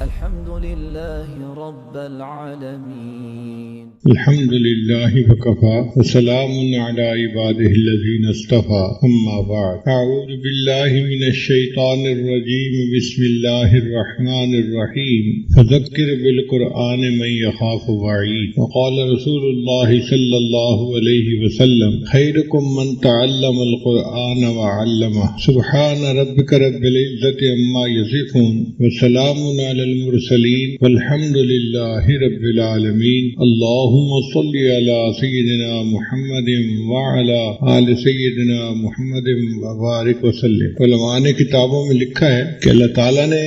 الحمد لله رب العالمين. الحمد لله وكفى وسلام على عباده الذين اصطفى أما بعد أعوذ بالله من الشيطان الرجيم بسم الله الرحمن الرحيم فذكر بالقرآن من يخاف وعيد وقال رسول الله صلى الله عليه وسلم خيركم من تعلم القرآن وعلمه سبحان ربك رب العزة عما يصفون وسلام على المرسلين والحمد لله رب العالمين. اللهم صل على سيدنا محمد وعلى آل سيدنا محمد وبارك وسلم. علماء نے کتابوں میں لکھا ہے کہ اللہ تعالیٰ نے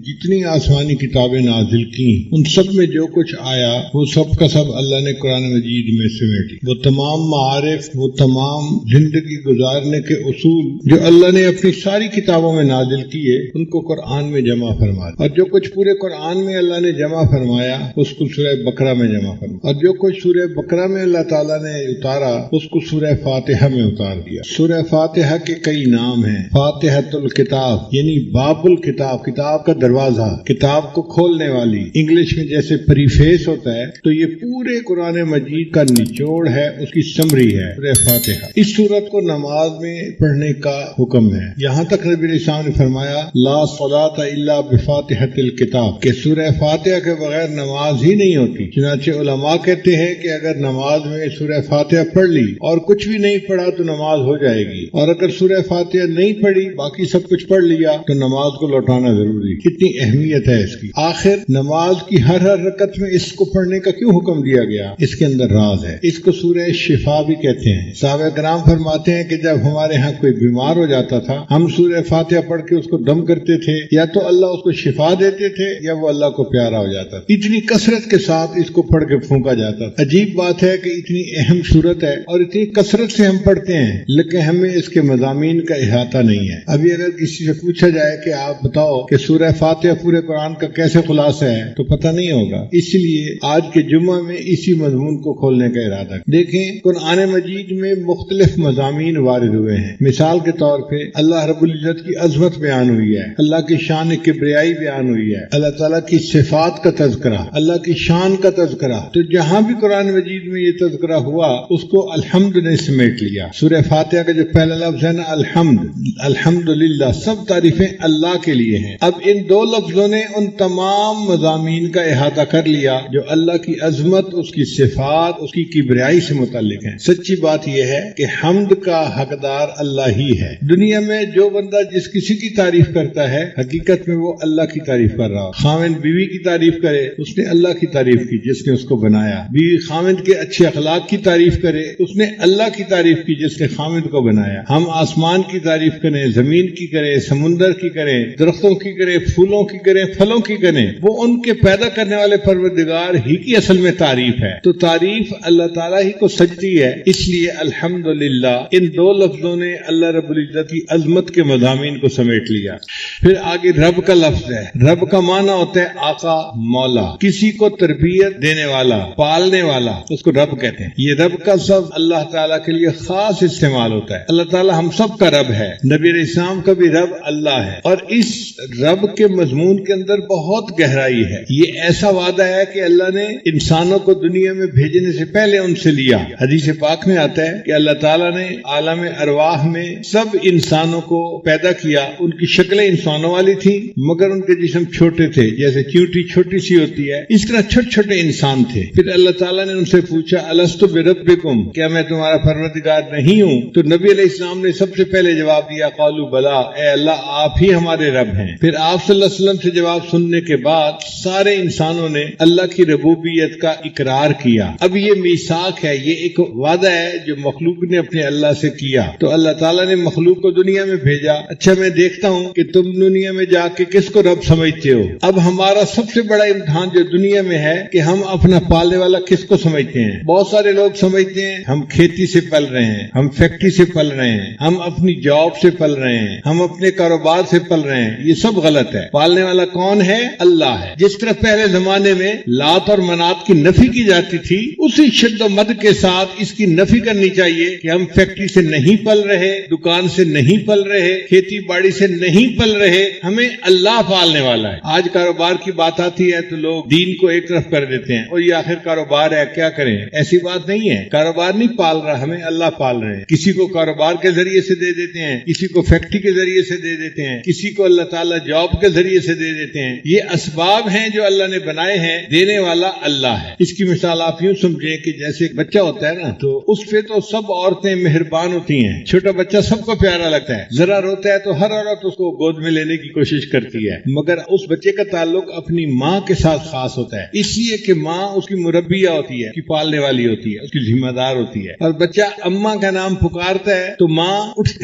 جتنی آسمانی کتابیں نازل کی ان سب میں جو کچھ آیا وہ سب کا سب اللہ نے قرآن مجید میں سمیٹی. وہ تمام معارف، وہ تمام زندگی گزارنے کے اصول جو اللہ نے اپنی ساری کتابوں میں نازل کیے ان کو قرآن میں جمع فرما دیا. اور جو کچھ پورے قرآن میں اللہ نے جمع فرمایا اس کو سورہ بقرہ میں جمع فرمایا، اور جو کچھ سورہ بقرہ میں اللہ تعالیٰ نے اتارا اس کو سورہ فاتحہ میں اتار دیا. سورہ فاتحہ کے کئی نام ہیں. فاتحۃ الکتاب یعنی باب الکتاب، کتاب کا دروازہ، کتاب کو کھولنے والی. انگلش میں جیسے پریفیس ہوتا ہے تو یہ پورے قرآن مجید کا نچوڑ ہے، اس کی سمری ہے سورہ فاتحہ. اس سورت کو نماز میں پڑھنے کا حکم ہے. یہاں تک نبی علیہ السلام نے فرمایا لا صلاۃ الا بفاتحۃ الکتاب کہ سورہ فاتحہ کے بغیر نماز ہی نہیں ہوتی. چنانچہ علماء کہتے ہیں کہ اگر نماز میں سورہ فاتحہ پڑھ لی اور کچھ بھی نہیں پڑھا تو نماز ہو جائے گی، اور اگر سورہ فاتحہ نہیں پڑھی باقی سب کچھ پڑھ لیا تو نماز کو لوٹانا ضروری. کتنی اہمیت ہے اس کی. آخر نماز کی ہر رکعت میں اس کو پڑھنے کا کیوں حکم دیا گیا؟ اس کے اندر راز ہے. اس کو سورہ شفا بھی کہتے ہیں. صحابہ کرام فرماتے ہیں کہ جب ہمارے ہاں کوئی بیمار ہو جاتا تھا ہم سورہ فاتحہ پڑھ کے اس کو دم کرتے تھے، یا تو اللہ اس کو شفا دیتے تھے یا وہ اللہ کو پیارا ہو جاتا تھا. اتنی کثرت کے ساتھ اس کو پڑھ کے پھونکا جاتا تھا. عجیب بات ہے کہ اتنی اہم صورت ہے اور اتنی کثرت سے ہم پڑھتے ہیں لیکن ہمیں اس کے مضامین کا احاطہ نہیں ہے. ابھی اگر کسی سے پوچھا جائے کہ آپ بتاؤ کہ سورہ فاتحہ پورے قرآن کا کیسے خلاصہ ہے تو پتہ نہیں ہوگا. اس لیے آج کے جمعہ میں اسی مضمون کو کھولنے کا ارادہ. دیکھیں قرآن مجید میں مختلف مضامین وارد ہوئے ہیں. مثال کے طور پہ اللہ رب العزت کی عظمت بیان ہوئی ہے، اللہ کی شان کبریائی بیان ہوئی ہے، اللہ تعالیٰ کی صفات کا تذکرہ، اللہ کی شان کا تذکرہ. تو جہاں بھی قرآن مجید میں یہ تذکرہ ہوا اس کو الحمد نے سمیٹ لیا. سورہ فاتحہ کا جو پہلا لفظ ہے نا الحمد، الحمدللہ، سب تعریفیں اللہ کے لیے ہیں. اب ان دو لفظوں نے ان تمام مضامین کا احاطہ کر لیا جو اللہ کی عظمت، اس کی صفات، اس کی کبریائی سے متعلق ہیں. سچی بات یہ ہے کہ حمد کا حقدار اللہ ہی ہے. دنیا میں جو بندہ جس کسی کی تعریف کرتا ہے حقیقت میں وہ اللہ کی تعریف کر رہا. خاوند بیوی کی تعریف کرے اس نے اللہ کی تعریف کی جس نے اس کو بنایا. بیوی خاوند کے اچھے اخلاق کی تعریف کرے اس نے اللہ کی تعریف کی جس نے خاوند کو بنایا. ہم آسمان کی تعریف کریں، زمین کی کریں، سمندر کی کریں، درختوں کی کریں، پھولوں کی کریں، پھلوں کی کریں، وہ ان کے پیدا کرنے والے پروردگار ہی کی اصل میں تعریف ہے. تو تعریف اللہ تعالیٰ ہی کو سجتی ہے. اس لیے الحمدللہ ان دو لفظوں نے اللہ رب العزت کی عظمت کے مضامین کو سمیٹ لیا. پھر آگے رب کا لفظ ہے. رب کا معنی ہوتا ہے آقا، مولا، کسی کو تربیت دینے والا، پالنے والا، اس کو رب کہتے ہیں. یہ رب کا لفظ اللہ تعالیٰ کے لیے خاص استعمال ہوتا ہے. اللہ تعالیٰ ہم سب کا رب ہے. نبی علیہ السلام کا بھی رب اللہ ہے، اور اس رب کے مضمون کے اندر بہت گہرائی ہے. یہ ایسا وعدہ ہے کہ اللہ نے انسانوں کو دنیا میں بھیجنے سے پہلے ان سے لیا. حدیث پاک میں آتا ہے کہ اللہ تعالیٰ نے عالم ارواح میں سب انسانوں کو پیدا کیا. ان کی شکلیں انسانوں والی تھی مگر ان کے جسم چھوٹے تھے، جیسے چیونٹی چھوٹی سی ہوتی ہے اس طرح چھوٹے چھوٹے انسان تھے. پھر اللہ تعالیٰ نے ان سے پوچھا الست بربکم، کیا میں تمہارا پروردگار نہیں ہوں؟ تو نبی علیہ السلام نے سب سے پہلے جواب دیا قالوا بلا، اے اللہ آپ ہی ہمارے رب ہیں. پھر آپ صلی اللہ علیہ وسلم سے جواب سننے کے بعد سارے انسانوں نے اللہ کی ربوبیت کا اقرار کیا. اب یہ میثاق ہے، یہ ایک وعدہ ہے جو مخلوق نے اپنے اللہ سے کیا. تو اللہ تعالیٰ نے مخلوق کو دنیا میں بھیجا. اچھا میں دیکھتا ہوں کہ تم دنیا میں جا کے کس کو رب سمجھتے ہو. اب ہمارا سب سے بڑا امتحان جو دنیا میں ہے کہ ہم اپنا پالنے والا کس کو سمجھتے ہیں. بہت سارے لوگ سمجھتے ہیں ہم کھیتی سے پل رہے ہیں، ہم فیکٹری سے پل رہے ہیں، ہم اپنی جاب سے پل رہے ہیں، ہم اپنے کاروبار سے پل رہے ہیں. یہ سب غلط ہے. پالنے والا کون ہے؟ اللہ ہے. جس طرح پہلے زمانے میں لات اور منات کی نفی کی جاتی تھی اسی شد و مد کے ساتھ اس کی نفی کرنی چاہیے کہ ہم فیکٹری سے نہیں پل رہے، دکان سے نہیں پل رہے، کھیتی باڑی سے نہیں پل رہے، ہمیں اللہ پالنے والا ہے. آج کاروبار کی بات آتی ہے تو لوگ دین کو ایک طرف کر دیتے ہیں اور یہ آخر کاروبار ہے کیا کریں. ایسی بات نہیں ہے. کاروبار نہیں پال رہا ہمیں, اللہ پال رہے ہیں. کسی کو کاروبار کے ذریعے سے دے دیتے ہیں, کسی کو فیکٹری کے ذریعے سے دے دیتے ہیں, کسی کو اللہ تعالیٰ جاب کے ذریعے سے دے دیتے ہیں. یہ اسباب ہیں جو اللہ نے بنائے ہیں, دینے والا اللہ ہے. اس کی مثال آپ یوں سمجھیں کہ جیسے ایک بچہ ہوتا ہے نا, تو اس پہ تو سب عورتیں مہربان ہوتی ہیں. چھوٹا بچہ سب کو پیارا لگتا ہے, ذرا روتا ہے تو ہر عورت اس کو گود میں لینے کی کوشش کرتی ہے, مگر اس بچے کا تعلق اپنی ماں کے ساتھ خاص ہوتا ہے, اس لیے کہ ماں اس کی مربیہ ہوتی ہے, اس کی پالنے والی ہوتی ہے, اس کی ذمہ دار ہوتی ہے. اور بچہ اماں کا نام پکارتا ہے تو ماں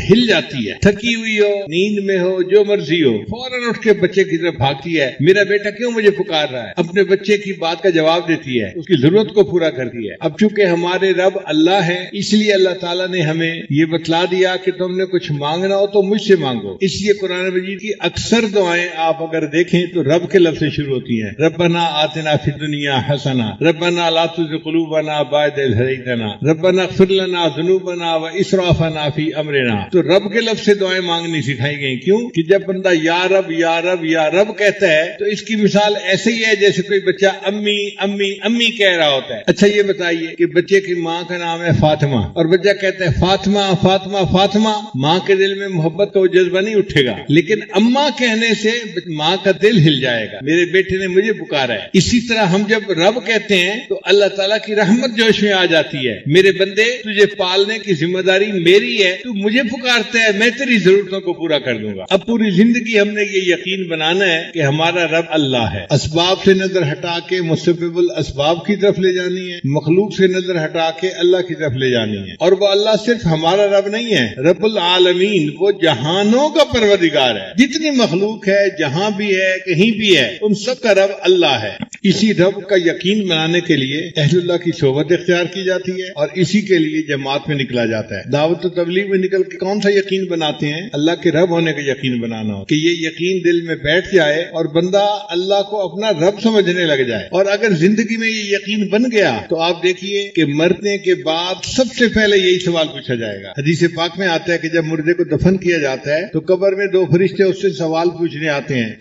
ہل جاتی ہے, تھکی ہوئی ہو, نیند میں ہو, جو مرضی ہو, فوراً اٹھ کے بچے کی طرف بھاگتی ہے, میرا بیٹا کیوں مجھے پکار رہا ہے, اپنے بچے کی بات کا جواب دیتی ہے, اس کی ضرورت کو پورا کرتی ہے. اب چونکہ ہمارے رب اللہ ہے, اس لیے اللہ تعالیٰ نے ہمیں یہ بتلا دیا کہ تم نے کچھ مانگنا ہو تو مجھ سے مانگو. اس لیے قرآن مجید کی اکثر دعائیں آپ اگر دیکھیں تو رب کے لفظ سے شروع ہوتی ہیں. ربنا آتنا فی الدنیا حسنہ, ربنا لا تزغ قلوبنا بعد اذ ہدیتنا, ربنا اغفر لنا ذنوبنا واسرافنا فی امرنا. تو رب کے لفظ سے دعائیں مانگنی سکھائی گئی. کیوں کہ جب بندہ یا رب یا رب یا رب کہتا ہے تو اس کی مثال ایسے ہی ہے جیسے کوئی بچہ امی امی امی کہہ رہا ہوتا ہے. اچھا یہ بتائیے کہ بچے کی ماں کا نام ہے فاطمہ اور بچہ کہتا ہے فاطمہ فاطمہ فاطمہ, ماں کے دل میں محبت کا وہ جذبہ نہیں اٹھے گا, لیکن اماں کہنے سے ماں کا دل ہل جائے گا, میرے بیٹے نے مجھے پکارا ہے. اسی طرح ہم جب رب کہتے ہیں تو اللہ تعالیٰ کی رحمت جوش میں آ جاتی ہے, میرے بندے تجھے پالنے کی ذمہ داری میری ہے, تو مجھے پکارتا ہے, میں تیری ضرورتوں کو پورا کر دوں گا. اب پوری زندگی ہم نے یہ یقین بنانا ہے کہ ہمارا رب اللہ ہے. اسباب سے نظر ہٹا کے مسبب الاسباب کی طرف لے جانی ہے, مخلوق سے نظر ہٹا کے اللہ کی طرف لے جانی ہے. اور وہ اللہ صرف ہمارا رب نہیں ہے, رب العالمین, وہ جہانوں کا پروردگار ہے. جتنی مخلوق ہے, جہاں بھی ہے, کہیں بھی ہے, ان سب کا رب اللہ ہے. اسی رب کا یقین بنانے کے لیے اہل اللہ کی صحبت اختیار کی جاتی ہے اور اسی کے لیے جماعت میں نکلا جاتا ہے. دعوت و تبلیغ میں نکل کے کون سا یقین بناتے ہیں؟ اللہ کے رب ہونے کا یقین بنانا ہو, کہ یہ یقین دل میں بیٹھ جائے اور بندہ اللہ کو اپنا رب سمجھنے لگ جائے. اور اگر زندگی میں یہ یقین بن گیا تو آپ دیکھیے کہ مرنے کے بعد سب سے پہلے یہی سوال پوچھا جائے گا. حدیث پاک میں آتا ہے کہ جب مردے کو دفن کیا جاتا ہے تو قبر میں دو فرشتے اس سے سوال پوچھنے آتے ہیں.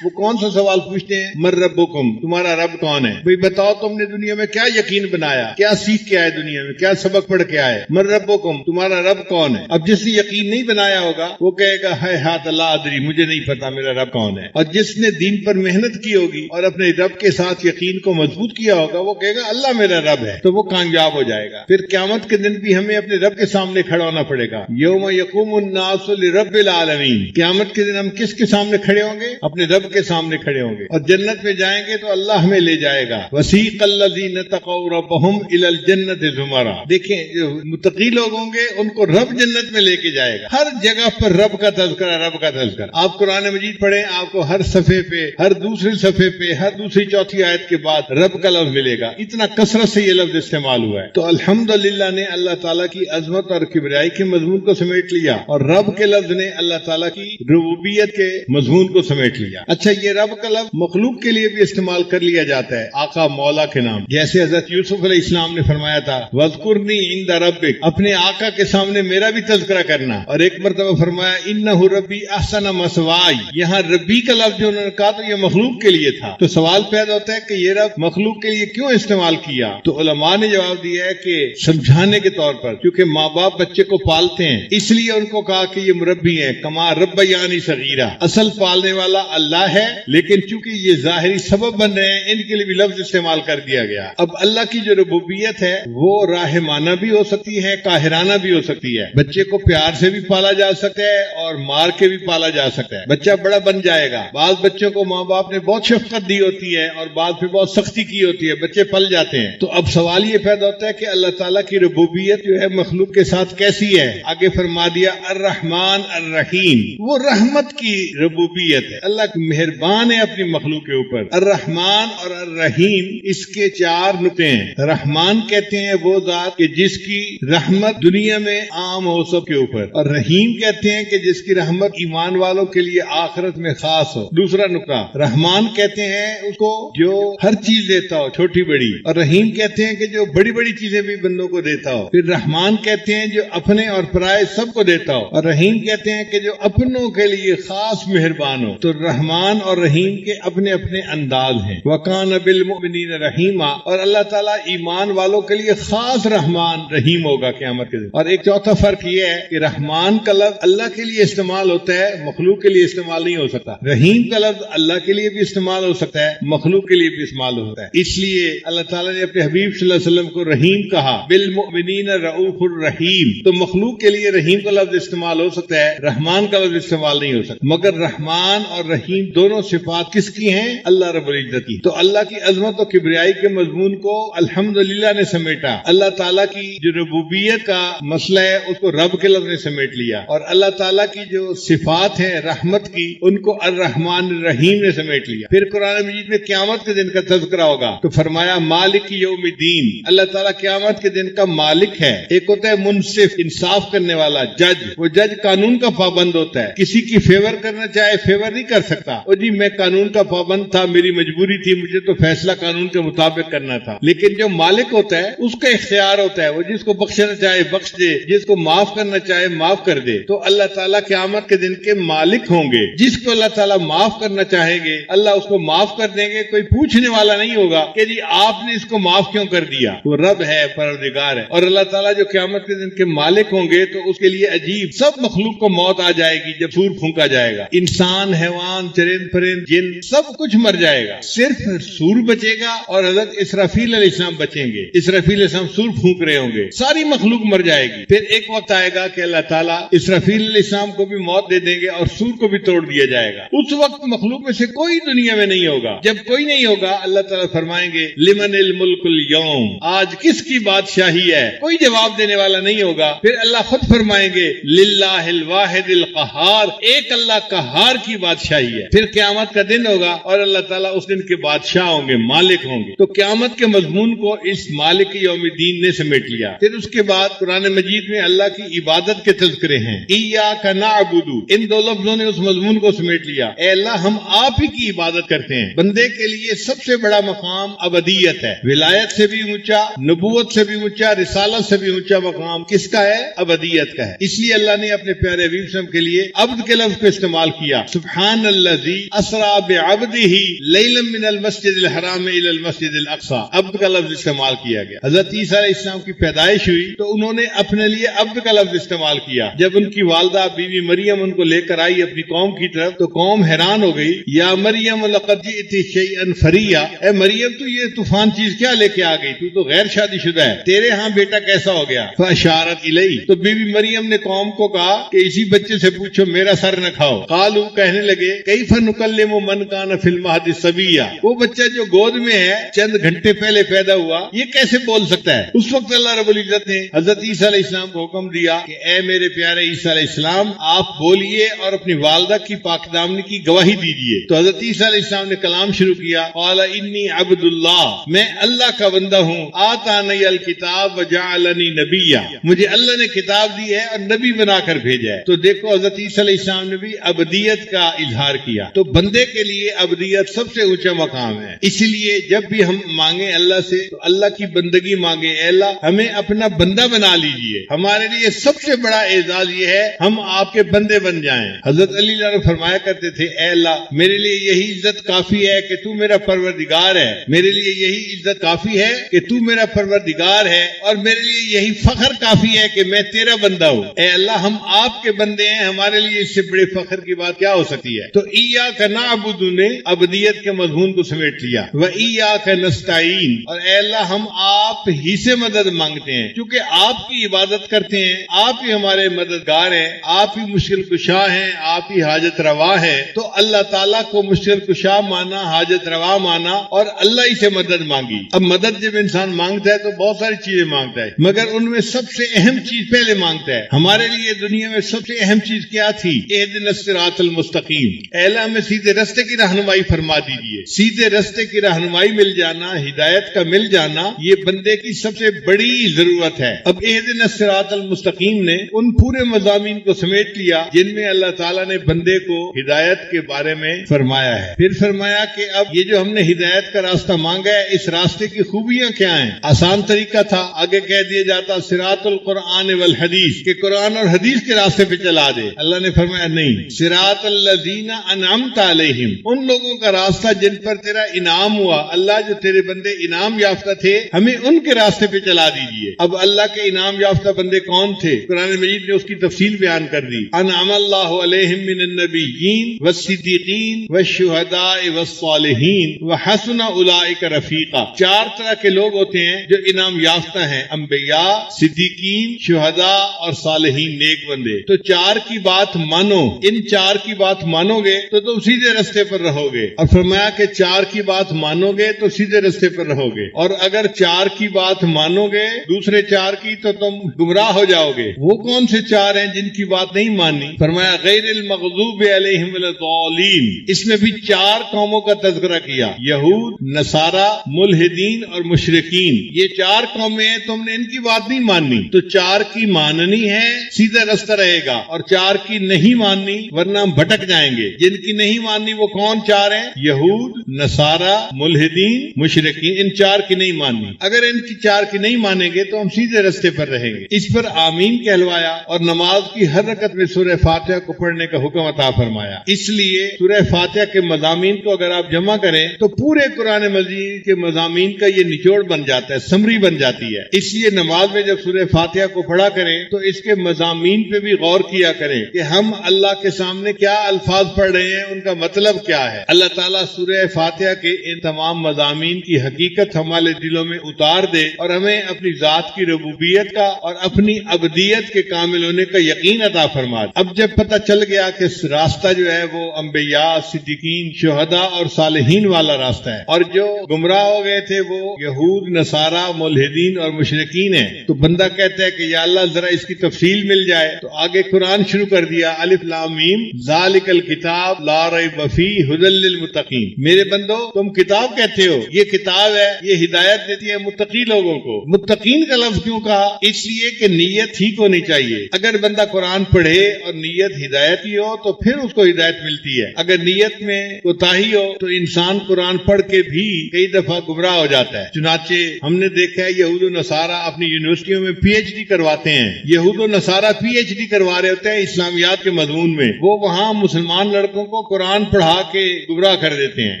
وہ کون سا سوال پوچھتے ہیں؟ من ربکم, تمہارا رب کون ہے؟ بھئی بتاؤ تم نے دنیا میں کیا یقین بنایا, کیا سیکھ کے آئے, دنیا میں کیا سبق پڑھ کے آئے؟ من ربکم, تمہارا رب کون ہے؟ اب جس نے یقین نہیں بنایا ہوگا وہ کہے گا ہے ہاتھ اللہ ادری, مجھے نہیں پتا میرا رب کون ہے. اور جس نے دین پر محنت کی ہوگی اور اپنے رب کے ساتھ یقین کو مضبوط کیا ہوگا وہ کہے گا اللہ میرا رب ہے, تو وہ کامیاب ہو جائے گا. پھر قیامت کے دن بھی ہمیں اپنے رب کے سامنے کھڑا ہونا پڑے گا. یوم یقوم الناس لرب العالمین, قیامت کے دن ہم کس کے سامنے کھڑے ہوں گے؟ اپنے رب کے سامنے کھڑے ہوں گے. اور جنت میں جائیں گے تو اللہ ہمیں لے جائے گا. وسیق الذین اتقوا ربهم الی الجنۃ زمرا, دیکھیں جو متقی لوگ ہوں گے ان کو رب جنت میں لے کے جائے گا. ہر جگہ پر رب کا تذکرہ, رب کا تذکرہ. آپ قرآن مجید پڑھیں, آپ کو ہر صفحے پہ, ہر دوسرے صفحے پہ, ہر دوسری چوتھی آیت کے بعد رب کا لفظ ملے گا. اتنا کثرت سے یہ لفظ استعمال ہوا ہے. تو الحمدللہ نے اللہ تعالیٰ کی عظمت اور کبریائی کے مضمون کو سمیٹ لیا اور رب کے لفظ نے اللہ تعالیٰ کی ربوبیت کے مضمون کو سمیٹ لیا. اچھا یہ رب کا لفظ مخلوق کے لیے بھی استعمال کر لیا جاتا ہے, آقا مولا کے نام. جیسے حضرت یوسف علیہ السلام نے فرمایا تھا وَاذْكُرْنِي عِنْدَ رَبِّكَ, اپنے آقا کے سامنے میرا بھی تذکرہ کرنا. اور ایک مرتبہ فرمایا اِنَّهُ رَبِّي أَحْسَنَ مَثْوَايَ, یہاں ربی کا لفظ جو انہوں نے کہا تو یہ مخلوق کے لیے تھا. تو سوال پیدا ہوتا ہے کہ یہ رب مخلوق کے لیے کیوں استعمال کیا؟ تو علماء نے جواب دیا ہے کہ سمجھانے کے طور پر, کیونکہ ماں باپ بچے کو پالتے ہیں اس لیے ان کو کہا کہ یہ مربی ہیں, کما ربیانی صغیرہ, اصل پالنے والا اللہ ہے, لیکن چونکہ یہ ظاہری سبب بن رہے ہیں ان کے لیے بھی لفظ استعمال کر دیا گیا. اب اللہ کی جو ربوبیت ہے وہ راحمانہ بھی ہو سکتی ہے, قاہرانہ بھی ہو سکتی ہے. بچے کو پیار سے بھی پالا جا سکتا ہے اور مار کے بھی پالا جا سکتا ہے. بچہ بڑا بن جائے گا. بعض بچوں کو ماں باپ نے بہت شفقت دی ہوتی ہے اور بعض پہ بہت سختی کی ہوتی ہے, بچے پل جاتے ہیں. تو اب سوال یہ پیدا ہوتا ہے کہ اللہ تعالیٰ کی ربوبیت جو ہے مخلوق کے ساتھ کیسی ہے؟ آگے فرما دیا الرحمن الرحیم, وہ رحمت کی ربوبیت ہے. اللہ مہربان ہے اپنی مخلوق کے اوپر. الرحمن رحمان اور الرحیم اس کے 4 نقطے ہیں۔ رحمان کہتے ہیں وہ ذات کہ جس کی رحمت دنیا میں عام ہو سب کے اوپر، اور رحیم کہتے ہیں کہ جس کی رحمت ایمان والوں کے لیے آخرت میں خاص ہو۔ دوسرا نقطہ، رحمان کہتے ہیں اس کو جو ہر چیز دیتا ہو چھوٹی بڑی، اور رحیم کہتے ہیں کہ جو بڑی بڑی چیزیں بھی بندوں کو دیتا ہو۔ پھر رحمان کہتے ہیں جو اپنے اور پرائے سب کو دیتا ہو، اور رحیم کہتے ہیں کہ جو اپنوں کے لیے خاص مہربان ہو۔ تو رحمان اور رحیم کے اپنے اپنے انداز ہیں۔ وَكَانَ بِالْمُؤْمِنِينَ رَحِيمًا، اور اللہ تعالیٰ ایمان والوں کے لیے خاص رحمان رحیم ہوگا قیامت کے دن۔ اور ایک چوتھا فرق یہ ہے کہ رحمان کا لفظ اللہ کے لیے استعمال ہوتا ہے، مخلوق کے لیے استعمال نہیں ہو سکتا۔ رحیم کا لفظ اللہ کے لیے بھی استعمال ہو سکتا ہے، مخلوق کے لیے بھی استعمال ہو سکتا ہے۔ اس لیے اللہ تعالیٰ نے اپنے حبیب صلی اللہ علیہ وسلم کو رحیم کہا، بالمؤمنین رؤوف الرحیم۔ تو مخلوق کے لیے رحیم کا لفظ استعمال ہو سکتا ہے، رحمان کا لفظ استعمال نہیں ہو سکتا۔ مگر رحمان اور رحیم دونوں صفات کس کی ہیں؟ اللہ رب العزت کی۔ تو اللہ کی عظمت و کبریائی کے مضمون کو الحمدللہ نے سمیٹا۔ اللہ تعالیٰ کی جو ربوبیت کا مسئلہ ہے اس کو رب کے لفظ نے سمیٹ لیا، اور اللہ تعالیٰ کی جو صفات ہیں رحمت کی ان کو الرحمن الرحیم نے سمیٹ لیا۔ پھر قرآن مجید میں قیامت کے دن کا تذکرہ ہوگا تو فرمایا مالک یوم الدین، اللہ تعالیٰ قیامت کے دن کا مالک ہے۔ ایک ہوتا ہے منصف، انصاف کرنے والا جج، وہ جج قانون کا پابند ہوتا ہے، کسی کی فیور کرنا چاہے فیور نہیں کر سکتا۔ اور جی میں قانون کا پابند تھا، میری مجبوری تھی، مجھے تو فیصلہ قانون کے مطابق کرنا تھا۔ لیکن جو مالک ہوتا ہے اس کا اختیار ہوتا ہے، وہ جس کو بخشنا چاہے بخش دے، جس کو معاف کرنا چاہے معاف کر دے۔ تو اللہ تعالیٰ قیامت کے دن کے مالک ہوں گے، جس کو اللہ تعالیٰ معاف کرنا چاہیں گے اللہ اس کو معاف کر دیں گے۔ کوئی پوچھنے والا نہیں ہوگا کہ جی آپ نے اس کو معاف کیوں کر دیا، وہ رب ہے، پروردگار ہے۔ اور اللہ تعالیٰ جو قیامت کے دن کے مالک ہوں گے تو اس کے لیے عجیب، سب مخلوق کو موت آ جائے گی جب سور پھونکا جائے گا، انسان، حیوان، چرند پرند، جن سب کچھ مر جائے گا، صرف سور بچے گا اور حضرت اسرافیل علیہ السلام بچیں گے۔ اسرافیل علیہ السلام سور پھونک رہے ہوں گے، ساری مخلوق مر جائے گی۔ پھر ایک وقت آئے گا کہ اللہ تعالیٰ اسرافیل علیہ السلام کو بھی موت دے دیں گے اور سور کو بھی توڑ دیا جائے گا۔ اس وقت مخلوق میں سے کوئی دنیا میں نہیں ہوگا۔ جب کوئی نہیں ہوگا اللہ تعالیٰ فرمائیں گے لمن الملک اليوم، آج کس کی بادشاہی ہے؟ کوئی جواب دینے والا نہیں ہوگا۔ پھر اللہ خود فرمائیں گے للہ الواحد القہار، ایک اللہ قہار کی بادشاہی ہے۔ پھر قیامت کا دن ہوگا اور اللہ تعالیٰ اس دن کے بادشاہ ہوں گے، مالک ہوں گے۔ تو قیامت کے مضمون کو اس مالک یوم الدین نے سمیٹ لیا۔ پھر اس کے بعد قرآن مجید میں اللہ کی عبادت کے تذکرے ہیں، ایاک نعبد، ان دو لفظوں نے اس مضمون کو سمیٹ لیا۔ اے اللہ ہم آپ ہی کی عبادت کرتے ہیں۔ بندے کے لیے سب سے بڑا مقام ابدیت ہے، ولایت سے بھی اونچا، نبوت سے بھی اونچا، رسالت سے بھی اونچا مقام کس کا ہے؟ ابدیت کا ہے۔ اس لیے اللہ نے اپنے پیارے حبیب صلی اللہ علیہ وسلم کے لیے عبد کے لفظ کو استعمال کیا، سبحان الذی اسری بعبدہ لیلا من المسجد الحرام الی المسجد الاقصی، عبد کا لفظ استعمال کیا گیا۔ حضرت عیسیٰ علیہ السلام کی پیدائش ہوئی تو انہوں نے اپنے لیے عبد کا لفظ استعمال کیا۔ جب ان کی والدہ بی بی مریم ان کو لے کر آئی اپنی قوم کی طرف تو قوم حیران ہو گئی، یا مریم لقد جئت شیئا فریا، اے مریم تو یہ طوفان چیز کیا لے کے آ گئی، تو غیر شادی شدہ ہے، تیرے ہاں بیٹا کیسا ہو گیا؟ فاشارت الیہ، تو بی بی مریم نے قوم کو کہا کہ اسی بچے سے پوچھو، میرا سر نہ کھاؤ۔ قالوا، کہنے لگے کیف نکلم من کان فی المہد صبیا، وہ بچہ جو گود میں ہے چند گھنٹے پہلے پیدا ہوا یہ کیسے بول سکتا ہے؟ اس وقت اللہ رب العزت نے حضرت عیسیٰ علیہ السلام کو حکم دیا کہ اے میرے پیارے عیسیٰ علیہ السلام آپ بولیے اور اپنی والدہ کی پاک دامنی کی گواہی دیجیے۔ تو حضرت عیسیٰ علیہ السلام نے کلام شروع کیا، قال انی عبد اللہ، میں اللہ کا بندہ ہوں، آتانی الکتاب وجعلنی نبیا، مجھے اللہ نے کتاب دی ہے اور نبی بنا کر بھیجا ہے۔ تو دیکھو حضرت عیسیٰ علیہ السلام نے بھی ابدیت کا اظہار کیا۔ تو بندے کے لیے ابدیت سب سے اونچا مقام ہے، اسی لیے جب بھی ہم مانگیں اللہ سے تو اللہ کی بندگی مانگے، اے اللہ ہمیں اپنا بندہ بنا لیجئے۔ ہمارے لیے سب سے بڑا اعزاز یہ ہے ہم آپ کے بندے بن جائیں۔ حضرت علی عنہ فرمایا کرتے تھے اے اللہ میرے لیے یہی عزت کافی ہے کہ تو میرا پروردگار ہے، میرے لیے یہی عزت کافی ہے کہ تو میرا پروردگار ہے، اور میرے لیے یہی فخر کافی ہے کہ میں تیرا بندہ ہوں۔ اے اللہ ہم آپ کے بندے ہیں، ہمارے لیے اس سے بڑے فخر کی بات کیا ہو سکتی ہے؟ تو ایاک نعبد نے ابدیت کے مضمون کو سمیٹ لیا، و ایاک نستعین، اور اے اللہ ہم آپ ہی سے مدد مانگتے ہیں، کیونکہ آپ کی عبادت کرتے ہیں، آپ ہی ہمارے مددگار ہیں، آپ ہی مشکل کشا ہیں، آپ ہی حاجت روا ہے۔ تو اللہ تعالیٰ کو مشکل کشا مانا، حاجت روا مانا اور اللہ ہی سے مدد مانگی۔ اب مدد جب انسان مانگتا ہے تو بہت ساری چیزیں مانگتا ہے، مگر ان میں سب سے اہم چیز پہلے مانگتا ہے۔ ہمارے لیے دنیا میں سب سے اہم چیز کیا تھی؟ اہدنا الصراط المستقیم، اے اللہ ہمیں سیدھے راستے کی رہنمائی فرما دیجیے۔ دیجئے۔ سیدھے رستے کی رہنمائی مل جانا، ہدایت کا مل جانا، یہ بندے کی سب سے بڑی ضرورت ہے۔ اب اہدنا الصراط المستقیم نے ان پورے مضامین کو سمیٹ لیا جن میں اللہ تعالیٰ نے بندے کو ہدایت کے بارے میں فرمایا ہے۔ پھر فرمایا کہ اب یہ جو ہم نے ہدایت کا راستہ مانگا ہے، اس راستے کی خوبیاں کیا ہیں؟ آسان طریقہ تھا، آگے کہہ دیا جاتا صراط القرآن والحدیث، کہ قرآن اور حدیث کے راستے پہ چلا دے۔ اللہ نے فرمایا نہیں، صراط الذین انعمت علیہم، ان لوگوں کا راستہ جن پر تیرا انعام ہوا، اللہ جو تیرے بندے انعام یافتہ تھے، ہمیں ان کے راستے پہ چلا دیجئے۔ اب اللہ کے انعام یافتہ بندے کون تھے؟ قرآن مجید نے اس کی تفصیل بیان کر دی۔ انعم اللہ علیہم من النبیین والصدیقین والشہداء والصالحین وحسن اولئک رفیقا۔ چار طرح کے لوگ ہوتے ہیں جو انعام یافتہ ہیں، انبیاء، صدیقین، شہداء اور صالحین، نیک بندے۔ تو چار کی بات مانو، ان چار کی بات مانو گے تو تم سیدھے رستے پر رہو گے، اور فرمایا کہ چار کی بات مانو گے تو سیدھے رستے پر رہو گے، اور اگر چار کی بات مانو گے دوسرے چار کی تو تم گمراہ ہو جاؤ گے۔ وہ کون سے چار ہیں جن کی بات نہیں ماننی؟ فرمایا غیر المغضوب علیہم ولا الضالین۔ اس میں بھی چار قوموں کا تذکرہ کیا، یہود، نصارہ، ملحدین اور مشرکین۔ یہ چار قومیں ہیں، تم نے ان کی بات نہیں ماننی، تو چار کی ماننی ہے سیدھا رستہ رہے گا، اور چار کی نہیں ماننی ورنہ ہم بھٹک جائیں گے۔ جن کی نہیں ماننی وہ کون چار ہیں؟ یہود، نصارہ، ملحدین، مشرکین۔ ان چار کی نہیں ماننی، اگر ان کی چار کی نہیں مانیں گے تو ہم سیدھے رستے پر رہیں گے۔ اس پر آمین کہلوایا اور نماز کی ہر رکعت میں سورہ فاتحہ کو پڑھنے کا حکم عطا فرمایا۔ اس لیے سورہ فاتحہ کے مضامین کو اگر آپ جمع کریں تو پورے قرآن مجید کے مضامین کا یہ نچوڑ بن جاتا ہے، سمری بن جاتی ہے۔ اس لیے نماز میں جب سورہ فاتحہ کو پڑھا کریں تو اس کے مضامین پہ بھی غور کیا کریں کہ ہم اللہ کے سامنے کیا الفاظ پڑھ رہے ہیں، ان کا مطلب کیا ہے۔ اللہ تعالیٰ سورہ فاتحہ کے ان تمام مضامین کی حقیقت ہمارے دلوں میں اتار دے اور ہمیں اپنی ذات کی ربوبیت کا اور اپنی عبدیت کے کامل ہونے کا یقین عطا فرما دے۔ اب جب پتہ چل گیا کہ راستہ جو ہے وہ انبیاء، صدیقین، شہداء اور صالحین والا راستہ ہے، اور جو گمراہ ہو گئے تھے وہ یہود، نصارہ، ملحدین اور مشرکین ہیں، تو بندہ کہتا ہے کہ یا اللہ ذرا اس کی تفصیل مل جائے۔ تو آگے قرآن شروع کر دیا، الف لام میم ذالک الکتاب لا ریب فیہ ھدی للمتقین۔ میرے بندو تم کتاب کہتے ہو، یہ کتاب ہے، یہ ہدایت دیتی ہے متقی لوگوں کو۔ متقین کا لفظ کیوں کہا؟ اس لیے کہ نیت ٹھیک ہونی چاہیے۔ اگر بندہ قرآن پڑھے اور نیت ہدایت کی ہو تو پھر اس کو ہدایت ملتی ہے، اگر نیت میں کوتاہی ہو تو انسان قرآن پڑھ کے بھی کئی دفعہ گمراہ ہو جاتا ہے۔ چنانچہ ہم نے دیکھا ہے یہود و نصارہ اپنی یونیورسٹیوں میں پی ایچ ڈی کرواتے ہیں، یہود و نصارہ پی ایچ ڈی کروا رہے ہوتے ہیں اسلامیات کے مضمون میں، وہ وہاں مسلمان لڑکوں کو قرآن پڑھا کے گمراہ کر دیتے ہیں۔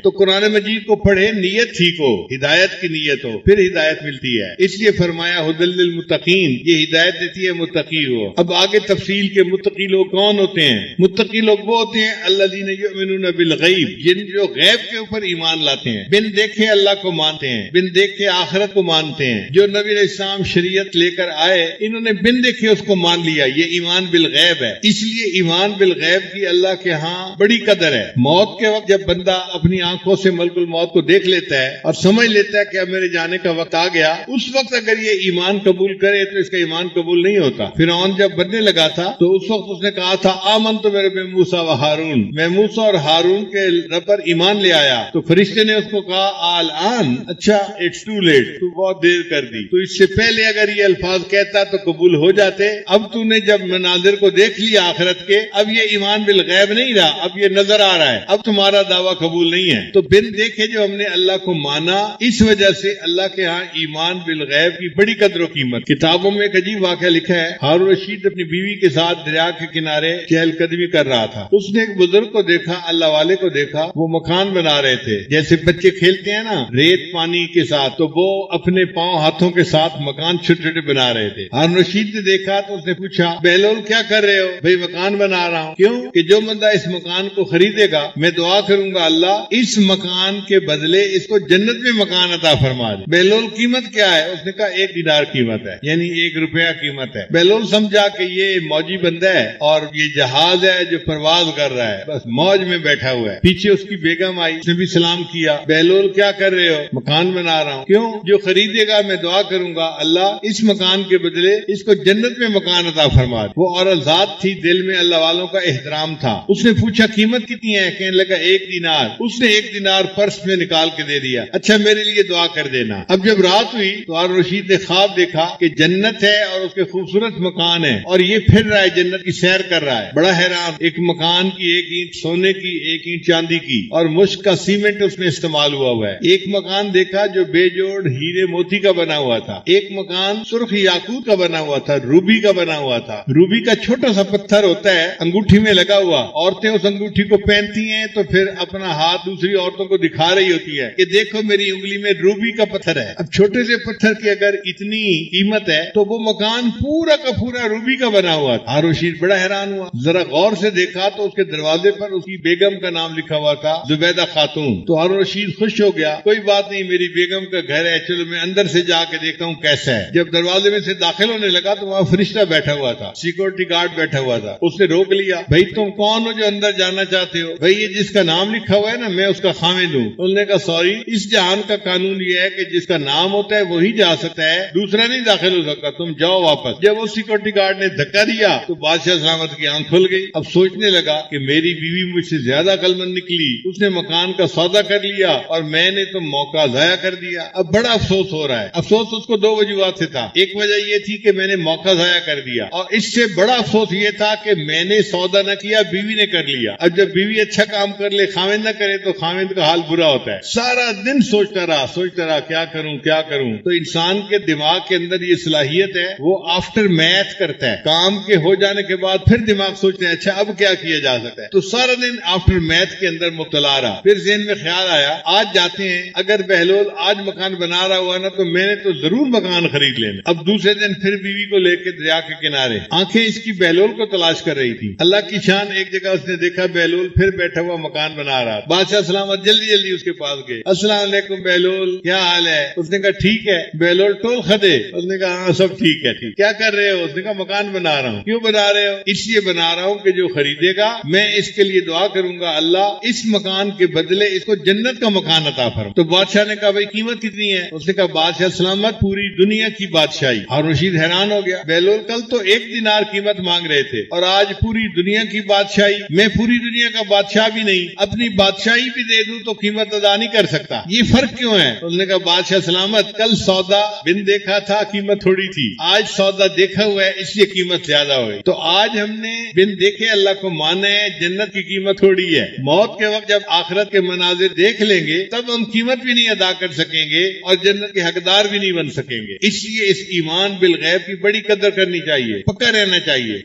تو قرآن مجید کو پڑھے، نیت ٹھیک ہو، ہدایت کی نیت ہو، پھر ہدایت ملتی ہے۔ اس لیے فرمایا ھدی للمتقین، یہ ہدایت دیتی ہے متقی ہو۔ اب آگے تفصیل کے متقی لوگ کون ہوتے ہیں؟ متقی لوگ وہ ہوتے ہیں الذین یؤمنون بالغیب، جن جو غیب کے اوپر ایمان لاتے ہیں، بن دیکھے اللہ کو مانتے ہیں، بن دیکھے آخرت کو مانتے ہیں۔ جو نبی علیہ السلام شریعت لے کر آئے انہوں نے بن دیکھے اس کو مان لیا، یہ ایمان بالغیب ہے۔ اس لیے ایمان بالغیب کی اللہ کے ہاں بڑی قدر ہے۔ موت کے وقت جب بندہ اپنی آنکھوں سے ملک الموت کو دیکھ لیتا ہے اور سمجھ لیتا ہے کہ اب میرے جانے کا وقت آ گیا، اس وقت اگر یہ ایمان قبول کرے تو اس کا ایمان قبول نہیں ہوتا۔ فرعون جب بننے لگا تھا تو اس وقت اس نے کہا تھا آمنت بموسیٰ و ہارون، میں موسیٰ اور ہارون کے رب پر ایمان لے آیا۔ تو فرشتے نے اس کو کہا آلآن، اچھا اٹس ٹو لیٹ، تو بہت دیر کر دی، تو اس سے پہلے اگر یہ الفاظ کہتا تو قبول ہو جاتے۔ اب تو نے جب مناظر کو دیکھ لیا آخرت کے، اب یہ ایمان بالغیب نہیں رہا، اب یہ نظر آ رہا ہے، اب تمہارا دعویٰ قبول نہیں ہے۔ تو بن دیکھے جو ہم نے اللہ کو مانا، اس وجہ سے اللہ کے ہاں ایمان بالغیب کی بڑی قدر و قیمت۔ کتابوں میں ایک عجیب واقعہ لکھا ہے، ہارون رشید اپنی بیوی کے ساتھ دریا کے کنارے چہل قدمی کر رہا تھا۔ اس نے ایک بزرگ کو دیکھا، اللہ والے کو دیکھا، وہ مکان بنا رہے تھے، جیسے بچے کھیلتے ہیں نا ریت پانی کے ساتھ، تو وہ اپنے پاؤں ہاتھوں کے ساتھ مکان چھوٹے چھوٹے بنا رہے تھے۔ ہارون رشید نے دیکھا تو اس نے پوچھا بہلول کیا کر رہے ہو؟ بھئی مکان بنا رہا ہوں۔ کیوں؟ کہ جو بندہ اس مکان کو خریدے گا میں دعا کروں گا اللہ اس مکان کے بدلے اس کو جنت میں مکان عطا فرما دے۔ بہلول قیمت کیا ہے؟ اس نے کہا 1 دینار قیمت ہے، یعنی 1 روپیہ قیمت ہے۔ بہلول سمجھا کہ یہ موجی بندہ ہے اور یہ جہاز ہے جو پرواز کر رہا ہے، بس موج میں بیٹھا ہوا ہے۔ پیچھے اس کی بیگم آئی، اس نے بھی سلام کیا، بہلول کیا کر رہے ہو؟ مکان بنا رہا ہوں۔ کیوں؟ جو خریدے گا میں دعا کروں گا اللہ اس مکان کے بدلے اس کو جنت میں مکان عطا فرما دے۔ وہ عورت ذات تھی، دل میں اللہ والوں کا احترام تھا۔ اس نے پوچھا قیمت کتنی ہے؟ کہنے لگا 1 دینار۔ اس اس نے 1 دینار پرس میں نکال کے دے دیا، اچھا میرے لیے دعا کر دینا۔ اب جب رات ہوئی تو ہارون رشید نے خواب دیکھا کہ جنت ہے اور اس کے خوبصورت مکان ہے، اور یہ پھر رہا ہے، جنت کی سیر کر رہا ہے، بڑا حیران۔ ایک مکان کی 1 اینٹ سونے کی، 1 اینٹ چاندی کی، اور مشک کا سیمنٹ اس میں استعمال ہوا ہے۔ ایک مکان دیکھا جو بے جوڑ ہیرے موتی کا بنا ہوا تھا، ایک مکان سرخ یاقوت کا بنا ہوا تھا، روبی کا بنا ہوا تھا۔ روبی کا چھوٹا سا پتھر ہوتا ہے انگوٹھی میں لگا ہوا، عورتیں اس انگوٹھی کو پہنتی ہیں تو پھر اپنا ہاتھ دوسری عورتوں کو دکھا رہی ہوتی ہے کہ دیکھو میری انگلی میں روبی کا پتھر ہے۔ اب چھوٹے سے پتھر کی اگر اتنی قیمت ہے تو وہ مکان پورا کا پورا روبی کا بنا ہوا تھا۔ ہارون رشید بڑا حیران ہوا، ذرا غور سے دیکھا تو اس کے دروازے پر اس کی بیگم کا نام لکھا ہوا تھا، زبیدہ خاتون۔ تو ہارون رشید خوش ہو گیا، کوئی بات نہیں، میری بیگم کا گھر ہے، چلو میں اندر سے جا کے دیکھتا ہوں کیسا ہے۔ جب دروازے میں سے داخل ہونے لگا تو وہاں فرشتہ بیٹھا ہوا تھا، سیکورٹی گارڈ بیٹھا ہوا تھا۔ اس نے روک لیا، بھائی تم کون ہو جو اندر جانا چاہتے ہو؟ بھائی یہ جس کا نام لکھا ہوا ہے نا میں اس کا خامد ہوں۔ انہوں نے کہا سوری، اس جہان کا قانون یہ ہے کہ جس کا نام ہوتا ہے وہی جا سکتا ہے، دوسرا نہیں داخل ہو سکتا، تم جاؤ واپس۔ جب وہ سیکورٹی گارڈ نے دھکا دیا تو بادشاہ سلامت کی آنکھ کھل گئی۔ اب سوچنے لگا کہ میری بیوی مجھ سے زیادہ عقل مند نکلی، اس نے مکان کا سودا کر لیا اور میں نے تو موقع ضائع کر دیا۔ اب بڑا افسوس ہو رہا ہے۔ افسوس اس کو 2 وجوہات سے تھا، ایک وجہ یہ تھی کہ میں نے موقع ضائع کر دیا، اور اس سے بڑا افسوس یہ تھا کہ میں نے سودا نہ کیا، بیوی نے کر لیا۔ اب جب بیوی اچھا کام کر لے خاوند نہ کرے تو خاوند کا حال برا ہوتا ہے۔ سارا دن سوچتا رہا کیا کروں کیا کروں۔ تو انسان کے دماغ کے اندر یہ صلاحیت ہے، وہ آفٹر میتھ کرتا ہے، کام کے ہو جانے کے بعد پھر دماغ سوچتے ہیں اچھا اب کیا کیا جا سکتا ہے۔ تو سارا دن آفٹر میتھ کے اندر مبتلا رہا۔ پھر ذہن میں خیال آیا آج جاتے ہیں، اگر بہلول آج مکان بنا رہا ہوا نا تو میں نے تو ضرور مکان خرید لینا۔ اب دوسرے دن پھر بیوی کو لے کے دریا کے کنارے، آنکھیں اس کی بہلول کو تلاش کر رہی تھی۔ اللہ کی شان، ایک جگہ اس نے دیکھا بہلول پھر بیٹھا ہوا مکان بنا رہا۔ بادشاہ سلامت جلدی جلدی اس کے پاس گئے، السلام علیکم بہلول، کیا حال ہے؟ اس نے کہا ٹھیک ہے۔ بہلول ٹول خدے، اس نے کہا ہاں سب ٹھیک ہے۔ ٹھیک کیا کر رہے ہو؟ اس نے کہا مکان بنا رہا ہوں۔ کیوں بنا رہے ہو؟ اس لیے بنا رہا ہوں کہ جو خریدے گا میں اس کے لیے دعا کروں گا اللہ اس مکان کے بدلے اس کو جنت کا مکان عطا فرما۔ تو بادشاہ نے کہا بھائی قیمت کتنی ہے؟ اس نے کہا بادشاہ سلامت پوری دنیا کی بادشاہی۔ ہارون رشید حیران ہو گیا، بہلول کل تو 1 دینار قیمت مانگ رہے تھے اور آج پوری دنیا کی بادشاہی؟ میں پوری دنیا کا بادشاہ بھی نہیں، اپنی بادشاہی بھی دے دوں تو قیمت ادا نہیں کر سکتا، یہ فرق کیوں ہے؟ اس نے کہا بادشاہ سلامت کل سودا بن دیکھا تھا قیمت تھوڑی تھی، آج سودا دیکھا ہوا ہے اس لیے قیمت زیادہ ہوئی۔ تو آج ہم نے بن دیکھے اللہ کو مانا ہے، جنت کی قیمت تھوڑی ہے، موت کے وقت جب آخرت کے مناظر دیکھ لیں گے تب ہم قیمت بھی نہیں ادا کر سکیں گے اور جنت کے حقدار بھی نہیں بن سکیں گے۔ اس لیے اس ایمان بالغیب کی بڑی قدر کرنی چاہیے، پکا رہنا چاہیے۔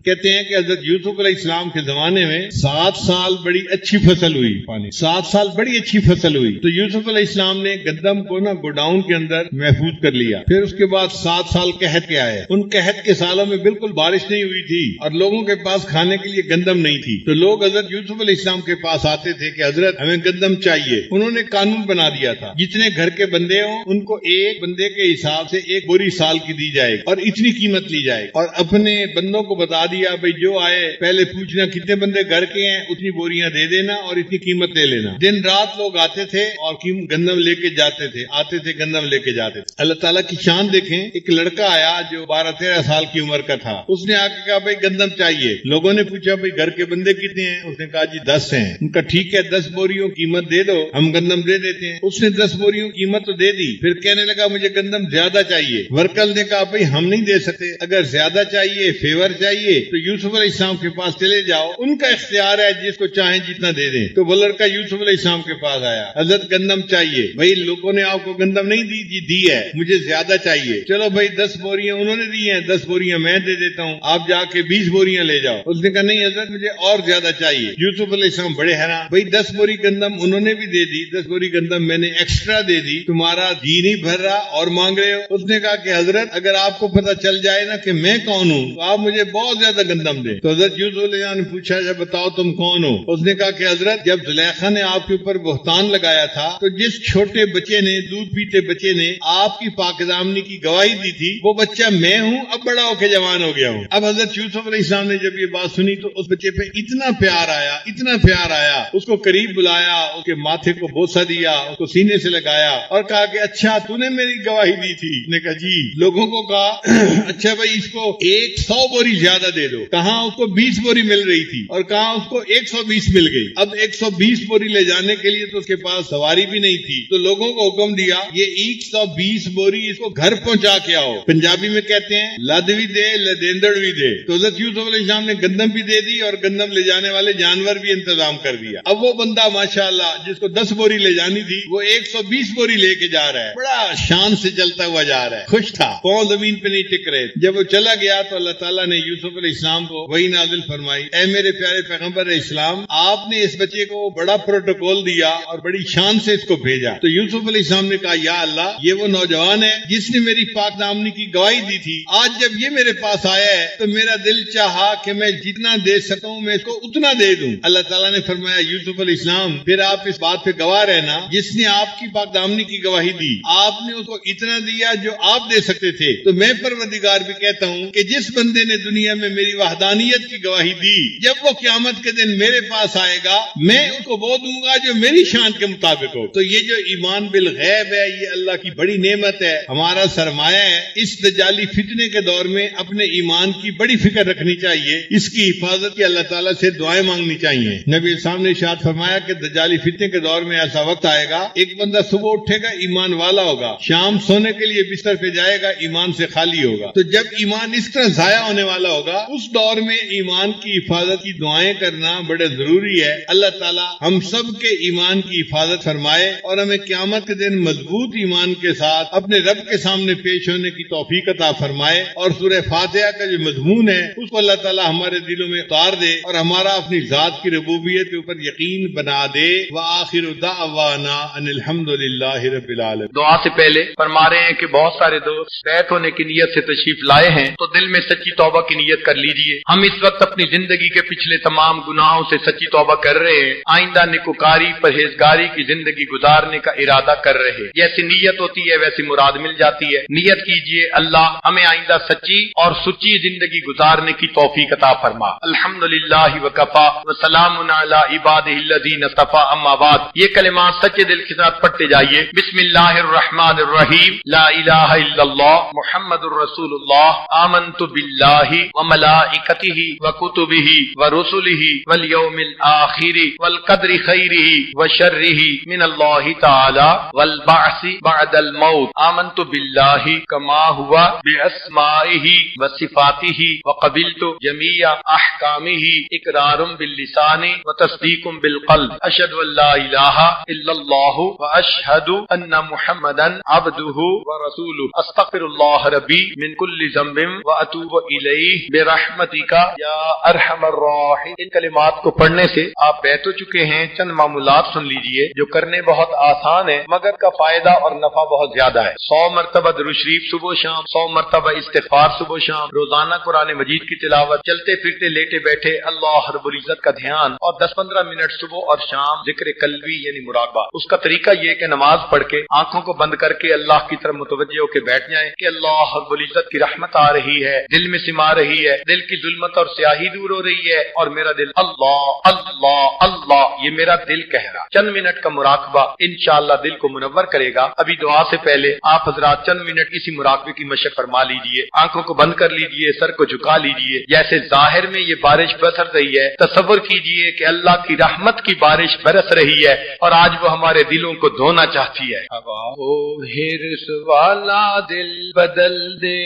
کہتے ہیں کہ حضرت یوسف علیہ السلام کے زمانے میں 7 سال بڑی اچھی فصل ہوئی، 7 سال بڑی اچھی فصل ہوئی۔ تو یوسف علیہ السلام نے گندم کو نا گوڈاؤن کے اندر محفوظ کر لیا۔ پھر اس کے بعد 7 سال قحط کے آئے، ان قحط کے سالوں میں بالکل بارش نہیں ہوئی تھی اور لوگوں کے پاس کھانے کے لیے گندم نہیں تھی۔ تو لوگ حضرت یوسف علیہ السلام کے پاس آتے تھے کہ حضرت ہمیں گندم چاہیے۔ انہوں نے قانون بنا دیا تھا جتنے گھر کے بندے ہوں ان کو ایک بندے کے حساب سے 1 بوری سال کی دی جائے اور اتنی قیمت لی جائے، اور اپنے بندوں کو بتا دیا بھائی جو آئے پہلے پوچھنا کتنے بندے گھر کے ہیں، اتنی بوریاں دے دینا اور اتنی قیمت لے لینا۔ دن رات لوگ آتے تھے اور گندم لے کے جاتے تھے، آتے تھے گندم لے کے جاتے تھے۔ اللہ تعالیٰ کی شان دیکھیں، ایک لڑکا آیا جو 12-13 سال کی عمر کا تھا، اس نے آ کے کہا بھائی گندم چاہیے۔ لوگوں نے پوچھا بھائی گھر کے بندے کتنے ہیں؟ اس نے کہا جی 10 ہیں۔ ان کا ٹھیک ہے 10 بوریوں قیمت دے دو، ہم گندم دے دیتے ہیں۔ اس نے 10 بوریوں قیمت تو دے دی، پھر کہنے لگا مجھے گندم زیادہ چاہیے۔ ورکر نے کہا بھائی ہم نہیں دے سکتے، اگر زیادہ چاہیے فیور چاہیے تو یوسف علیہ السلام کے پاس چلے جاؤ، ان کا اختیار ہے، جس کو چاہیں جتنا دے دیں۔ تو وہ لڑکا یوسف علیہ السلام کے پاس آیا، حضرت گندم چاہیے۔ بھائی لوگوں نے آپ کو گندم نہیں دی؟ جی دی ہے، مجھے زیادہ چاہیے۔ چلو بھائی 10 بوریاں انہوں نے دی ہیں، 10 بوریاں میں دے دیتا ہوں، آپ جا کے 20 بوریاں لے جاؤ۔ اس نے کہا نہیں حضرت مجھے اور زیادہ چاہیے۔ یوسف علیہ السلام بڑے حیران، بھائی 10 بوری گندم انہوں نے بھی دے دی، 10 بوری گندم میں نے ایکسٹرا دے دی، تمہارا جی نہیں بھر رہا اور مانگ رہے ہو؟ اس نے کہا کہ حضرت اگر آپ کو پتہ چل جائے نا کہ میں کون ہوں تو آپ مجھے بہت زیادہ گندم دیں۔ تو حضرت یوسف علیہ السلام نے پوچھا جب بتاؤ تم کون ہو؟ اس نے کہا کہ حضرت جب زلیخا نے آپ کے اوپر بہتان لگایا تھا تو جس چھوٹے بچے نے، دودھ پیتے بچے نے آپ کی پاک دامنی کی گواہی دی تھی، وہ بچہ میں ہوں، اب بڑا ہو کے جوان ہو گیا ہوں۔ اب حضرت یوسف علیہ السلام نے جب یہ بات سنی تو اس بچے پہ اتنا پیار آیا، اتنا پیار آیا، اس کو قریب بلایا، اس کے ماتھے کو بوسہ دیا، اس کو سینے سے لگایا اور کہا کہ اچھا تو نے میری گواہی دی تھی؟ نے کہا جی۔ لوگوں کو کہا اچھا بھائی اس کو 100 بوری زیادہ دے دو. کہاں اس کو 20 بوری مل رہی تھی اور کہاں اس کو 120 مل گئی. اب 120 بوری لے جانے کے لیے تو اس کے پاس سواری بھی نہیں تھی, تو لوگوں کو حکم دیا یہ 120 بوری اس کو گھر پہنچا کے آؤ. پنجابی میں کہتے ہیں لد بھی دے لدیندڑ بھی دے. تو حضرت یوسف علیہ السلام نے گندم بھی دے دی اور گندم لے جانے والے جانور بھی انتظام کر دیا. اب وہ بندہ ماشاءاللہ جس کو 10 بوری لے جانی تھی وہ 120 بوری لے کے جا رہا ہے, بڑا شان سے چلتا ہوا جا رہا ہے, خوش تھا, پاؤں زمین پہ نہیں ٹک رہے. جب وہ چلا گیا تو اللہ تعالیٰ نے یوسف علیہ السلام کو وہی نازل فرمائی, اے میرے پیارے پیغمبر اسلام, آپ نے اس بچے کو بڑا پروٹوکول دیا اور بڑی شان سے اس کو بھیجا. تو یوسف علیہ السلام نے کہا یا اللہ, یہ وہ نوجوان ہے جس نے میری پاک دامنی کی گواہی دی تھی. آج جب یہ میرے پاس آیا ہے تو میرا دل چاہا کہ میں جتنا دے سکوں میں اس کو اتنا دے دوں. اللہ تعالیٰ نے فرمایا یوسف علیہ السلام پھر آپ اس بات پہ گواہ رہنا, جس نے آپ کی پاک دامنی کی گواہی دی آپ نے اس کو اتنا دیا جو آپ دے سکتے تھے. تو میں پروردگار بھی کہتا ہوں کہ جس بندے نے دنیا میں میری وحدانیت کی گواہی دی, جب وہ قیامت کے دن میرے پاس آئے گا میں اس کو وہ دوں گا جو میری شان کے مطابق ہو. تو یہ جو ایمان بالغیب ہے یہ اللہ کی بڑی نعمت ہے, ہمارا سرمایہ ہے. اس دجالی فتنے کے دور میں اپنے ایمان کی بڑی فکر رکھنی چاہیے, اس کی حفاظت کی اللہ تعالیٰ سے دعائیں مانگنی چاہیے. نبی صاحب نے ارشاد فرمایا کہ دجالی فتنے کے دور میں ایسا وقت آئے گا, ایک بندہ صبح اٹھے گا ایمان والا ہوگا, شام سونے کے لیے بستر پہ جائے گا ایمان سے خالی ہوگا. تو جب ایمان اس طرح ضائع ہونے والا ہوگا اس دور میں ایمان کی حفاظت کی دعائیں کرنا بڑے ضروری ہے. اللہ تعالیٰ ہم سب کے ایمان کی حفاظت فرمائے اور ہمیں قیامت کے دن مضبوط ایمان کے ساتھ اپنے رب کے سامنے پیش ہونے کی توفیق عطا فرمائے. اور سورہ فاتحہ کا جو مضمون ہے اس کو اللہ تعالیٰ ہمارے دلوں میں اتار دے اور ہمارا اپنی ذات کی ربوبیت کے اوپر یقین بنا دے. وآخر دعوانا ان الحمدللہ رب العالمین. دعا سے پہلے فرما رہے ہیں کہ بہت سارے دوست بیت ہونے کی نیت سے تشریف لائے ہیں تو دل میں سچی توبہ کی نیت کر لیجئے. ہم اس وقت اپنی زندگی کے پچھلے تمام گناہوں سے سچی توبہ کر رہے ہیں, آئندہ نیکوکاری پرہیزگاری کی زندگی گزارنے کا ارادہ کر رہے ہیں. جیسی نیت ہوتی ہے ویسی مراد مل جاتی ہے. نیت کیجئے اللہ ہمیں آئندہ سچی اور سچی زندگی گزارنے کی توفیق عطا فرما. الحمدللہ وکفا وسلام علی عبادہ الذین اصطفی. اما بعد, یہ کلمات سچے دل کے ساتھ پڑھتے جائیے. بسم اللہ الرحمن الرحیم. لا الہ الا اللہ محمد الرسول اللہ. آمنت باللہ وملائکتہ وکتبہ ورسلہ والیوم الآخر والقدر خیرہ وشرہ من اللہ تعالی والبعث بعد الموت. آمنت باللہ کما ہوا باسمائہ وصفاتہ وقبلت جمیع احکامہ اقرار باللسان وتصدیق بالقلب. اشہد ان لا الہ الا اللہ واشہد ان محمدا عبدہ ورسولہ. استغفر اللہ ربی من کل ذنب واتوب الیہ برحمتک یا ارحم الراحمین. ان کلمات کو پڑھنے سے آپ بیت ہو چکے ہیں. چند معمولات سن لیجئے جو کرنے بہت آسان ہے مگر کا فائدہ اور نفع بہت زیادہ ہے. 100 مرتبہ درود شریف صبح و شام, 100 مرتبہ استغفار صبح و شام, روزانہ قرآن مجید کی تلاوت, چلتے پھرتے لیٹے بیٹھے اللہ رب العزت کا دھیان, اور 10-15 منٹ صبح اور شام ذکر قلبی یعنی مراقبہ. اس کا طریقہ یہ کہ نماز پڑھ کے آنکھوں کو بند کر کے اللہ کی طرف متوجہ ہو کے بیٹھ جائیں کہ اللہ رب العزت کی رحمت آ رہی ہے, دل میں سما رہی ہے, دل کی ظلمت اور سیاہی دور ہو رہی ہے اور میرا دل اللہ اللہ اللہ یہ میرا دل کہہ رہا. چند منٹ کا مراقبہ انشاءاللہ دل کو منور کرے گا. ابھی دعا سے پہلے آپ حضرات چند منٹ اسی مراقبے کی مشق فرما لیجئے. آنکھوں کو بند کر لیجئے, سر کو جھکا لیجئے. جیسے ظاہر میں یہ بارش برس رہی ہے, تصور کیجئے کہ اللہ کی رحمت کی بارش برس رہی ہے اور آج وہ ہمارے دلوں کو دھونا چاہتی ہے. او ہرس والا دل بدل دے,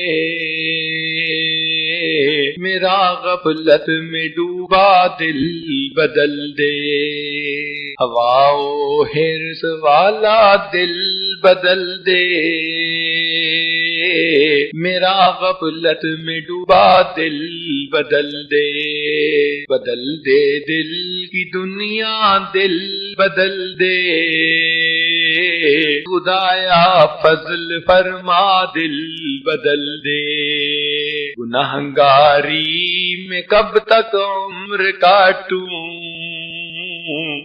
میرا غفلت میں ڈوبا دل بدل دے. ہواؤ ہرس والا دل بدل دے, میرا غفلت میں ڈوبا دل بدل دے. بدل دے دل کی دنیا دل بدل دے, خدایا فضل فرما دل بدل دے. گنہگاری میں کب تک عمر کاٹوں,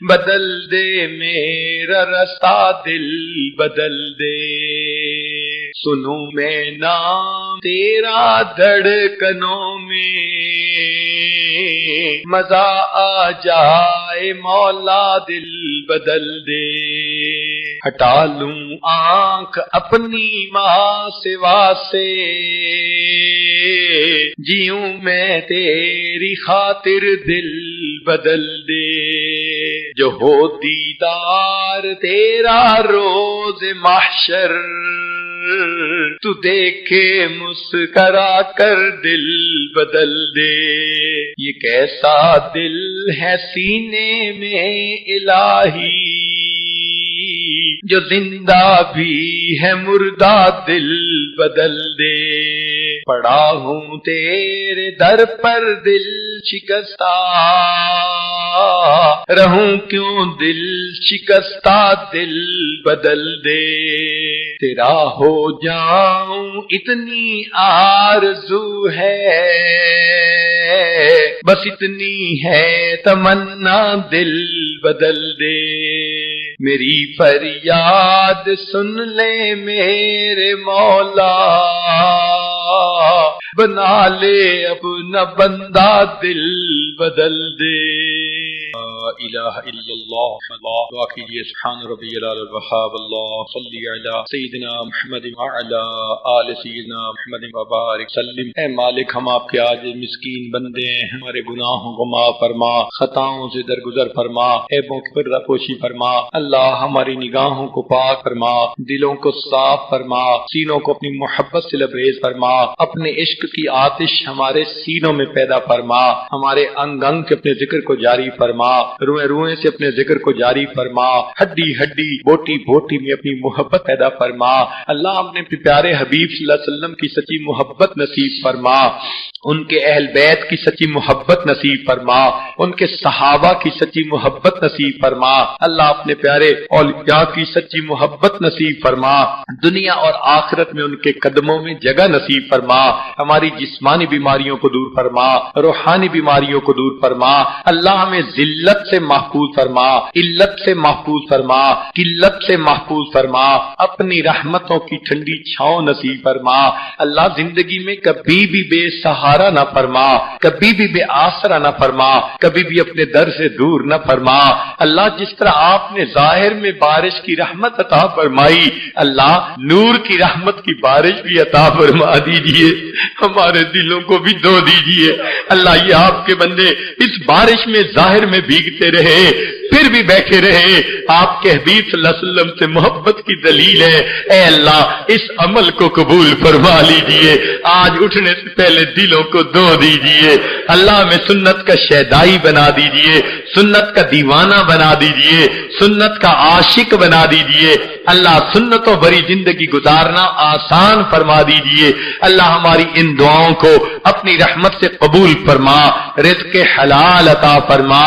بدل دے میرا رستہ دل بدل دے. سنوں میں نام تیرا دھڑکنوں میں, مزہ آ جائے مولا دل بدل دے. ہٹا لوں آنکھ اپنی ماں سوا سے، جیوں میں تیری خاطر دل بدل دے، جو ہو دیدار تیرا روز محشر، تو دیکھے مسکرا کر دل بدل دے۔ یہ کیسا دل ہے سینے میں الہی، جو زندہ بھی ہے مردہ دل بدل دے۔ پڑا ہوں تیرے در پر دل شکستہ، رہوں کیوں دل شکستہ دل بدل دے۔ تیرا ہو جاؤں اتنی آرزو ہے، بس اتنی ہے تمنا دل بدل دے۔ میری فریاد سن لے میرے مولا، بنا لے اپنا بندہ دل بدل دے۔ لا الہ الا اللہ، دعا کیجئے سبحان ربی العلی الوہاب، اللہ صلی علی سیدنا محمد وعلی آل سیدنا محمد وبارک وسلم۔ اے مالک، ہم آپ کے عاجز مسکین بندے ہیں، ہمارے گناہوں کو معاف فرما، خطاؤں سے درگزر فرما، عیبوں کی پردہ پوشی فرما۔ اللہ ہماری نگاہوں کو پاک فرما، دلوں کو صاف فرما، سینوں کو اپنی محبت سے لبریز فرما، اپنے عشق کی آتش ہمارے سینوں میں پیدا فرما، ہمارے انگ انگ کے اپنے ذکر کو جاری فرما، روئیں روئیں سے اپنے ذکر کو جاری فرما، ہڈی ہڈی بوٹی بوٹی میں اپنی محبت پیدا فرما۔ اللہ اپنے پیارے حبیب صلی اللہ علیہ وسلم کی سچی محبت نصیب فرما، ان کے اہل بیت کی سچی محبت نصیب فرما، ان کے صحابہ کی سچی محبت نصیب فرما۔ اللہ اپنے پیارے اولیاء کی سچی محبت نصیب فرما، دنیا اور آخرت میں ان کے قدموں میں جگہ نصیب فرما۔ ہماری جسمانی بیماریوں کو دور فرما، روحانی بیماریوں کو دور فرما۔ اللہ ہمیں ذلت سے محفوظ فرما، علت سے محفوظ فرما، قلت سے محفوظ فرما، اپنی رحمتوں کی ٹھنڈی چھاؤں نصیب فرما۔ اللہ زندگی میں کبھی بھی بے سہارا نہ فرما، کبھی بھی بے آسرا نہ فرما، کبھی بھی اپنے در سے دور نہ فرما۔ اللہ جس طرح آپ نے ظاہر میں بارش کی رحمت عطا فرمائی، اللہ نور کی رحمت کی بارش بھی عطا فرما دیجئے، ہمارے دلوں کو بھی دھو دیجئے۔ اللہ یہ آپ کے بندے اس بارش میں ظاہر میں بھیگتے رہے، پھر بھی بیٹھے رہے، آپ کے حبیب صلی اللہ علیہ وسلم سے محبت کی دلیل ہے۔ اے اللہ اس عمل کو قبول فرما لیجئے، آج اٹھنے سے پہلے دلوں کو دھو دیجئے۔ اللہ میں سنت کا شیدائی بنا دیجئے، سنت کا دیوانہ بنا دیجئے، سنت کا عاشق بنا دیجئے۔ اللہ سنتوں بھری زندگی گزارنا آسان فرما دیجئے۔ اللہ ہماری ان دعاؤں کو اپنی رحمت سے قبول فرما، رزق حلال عطا فرما،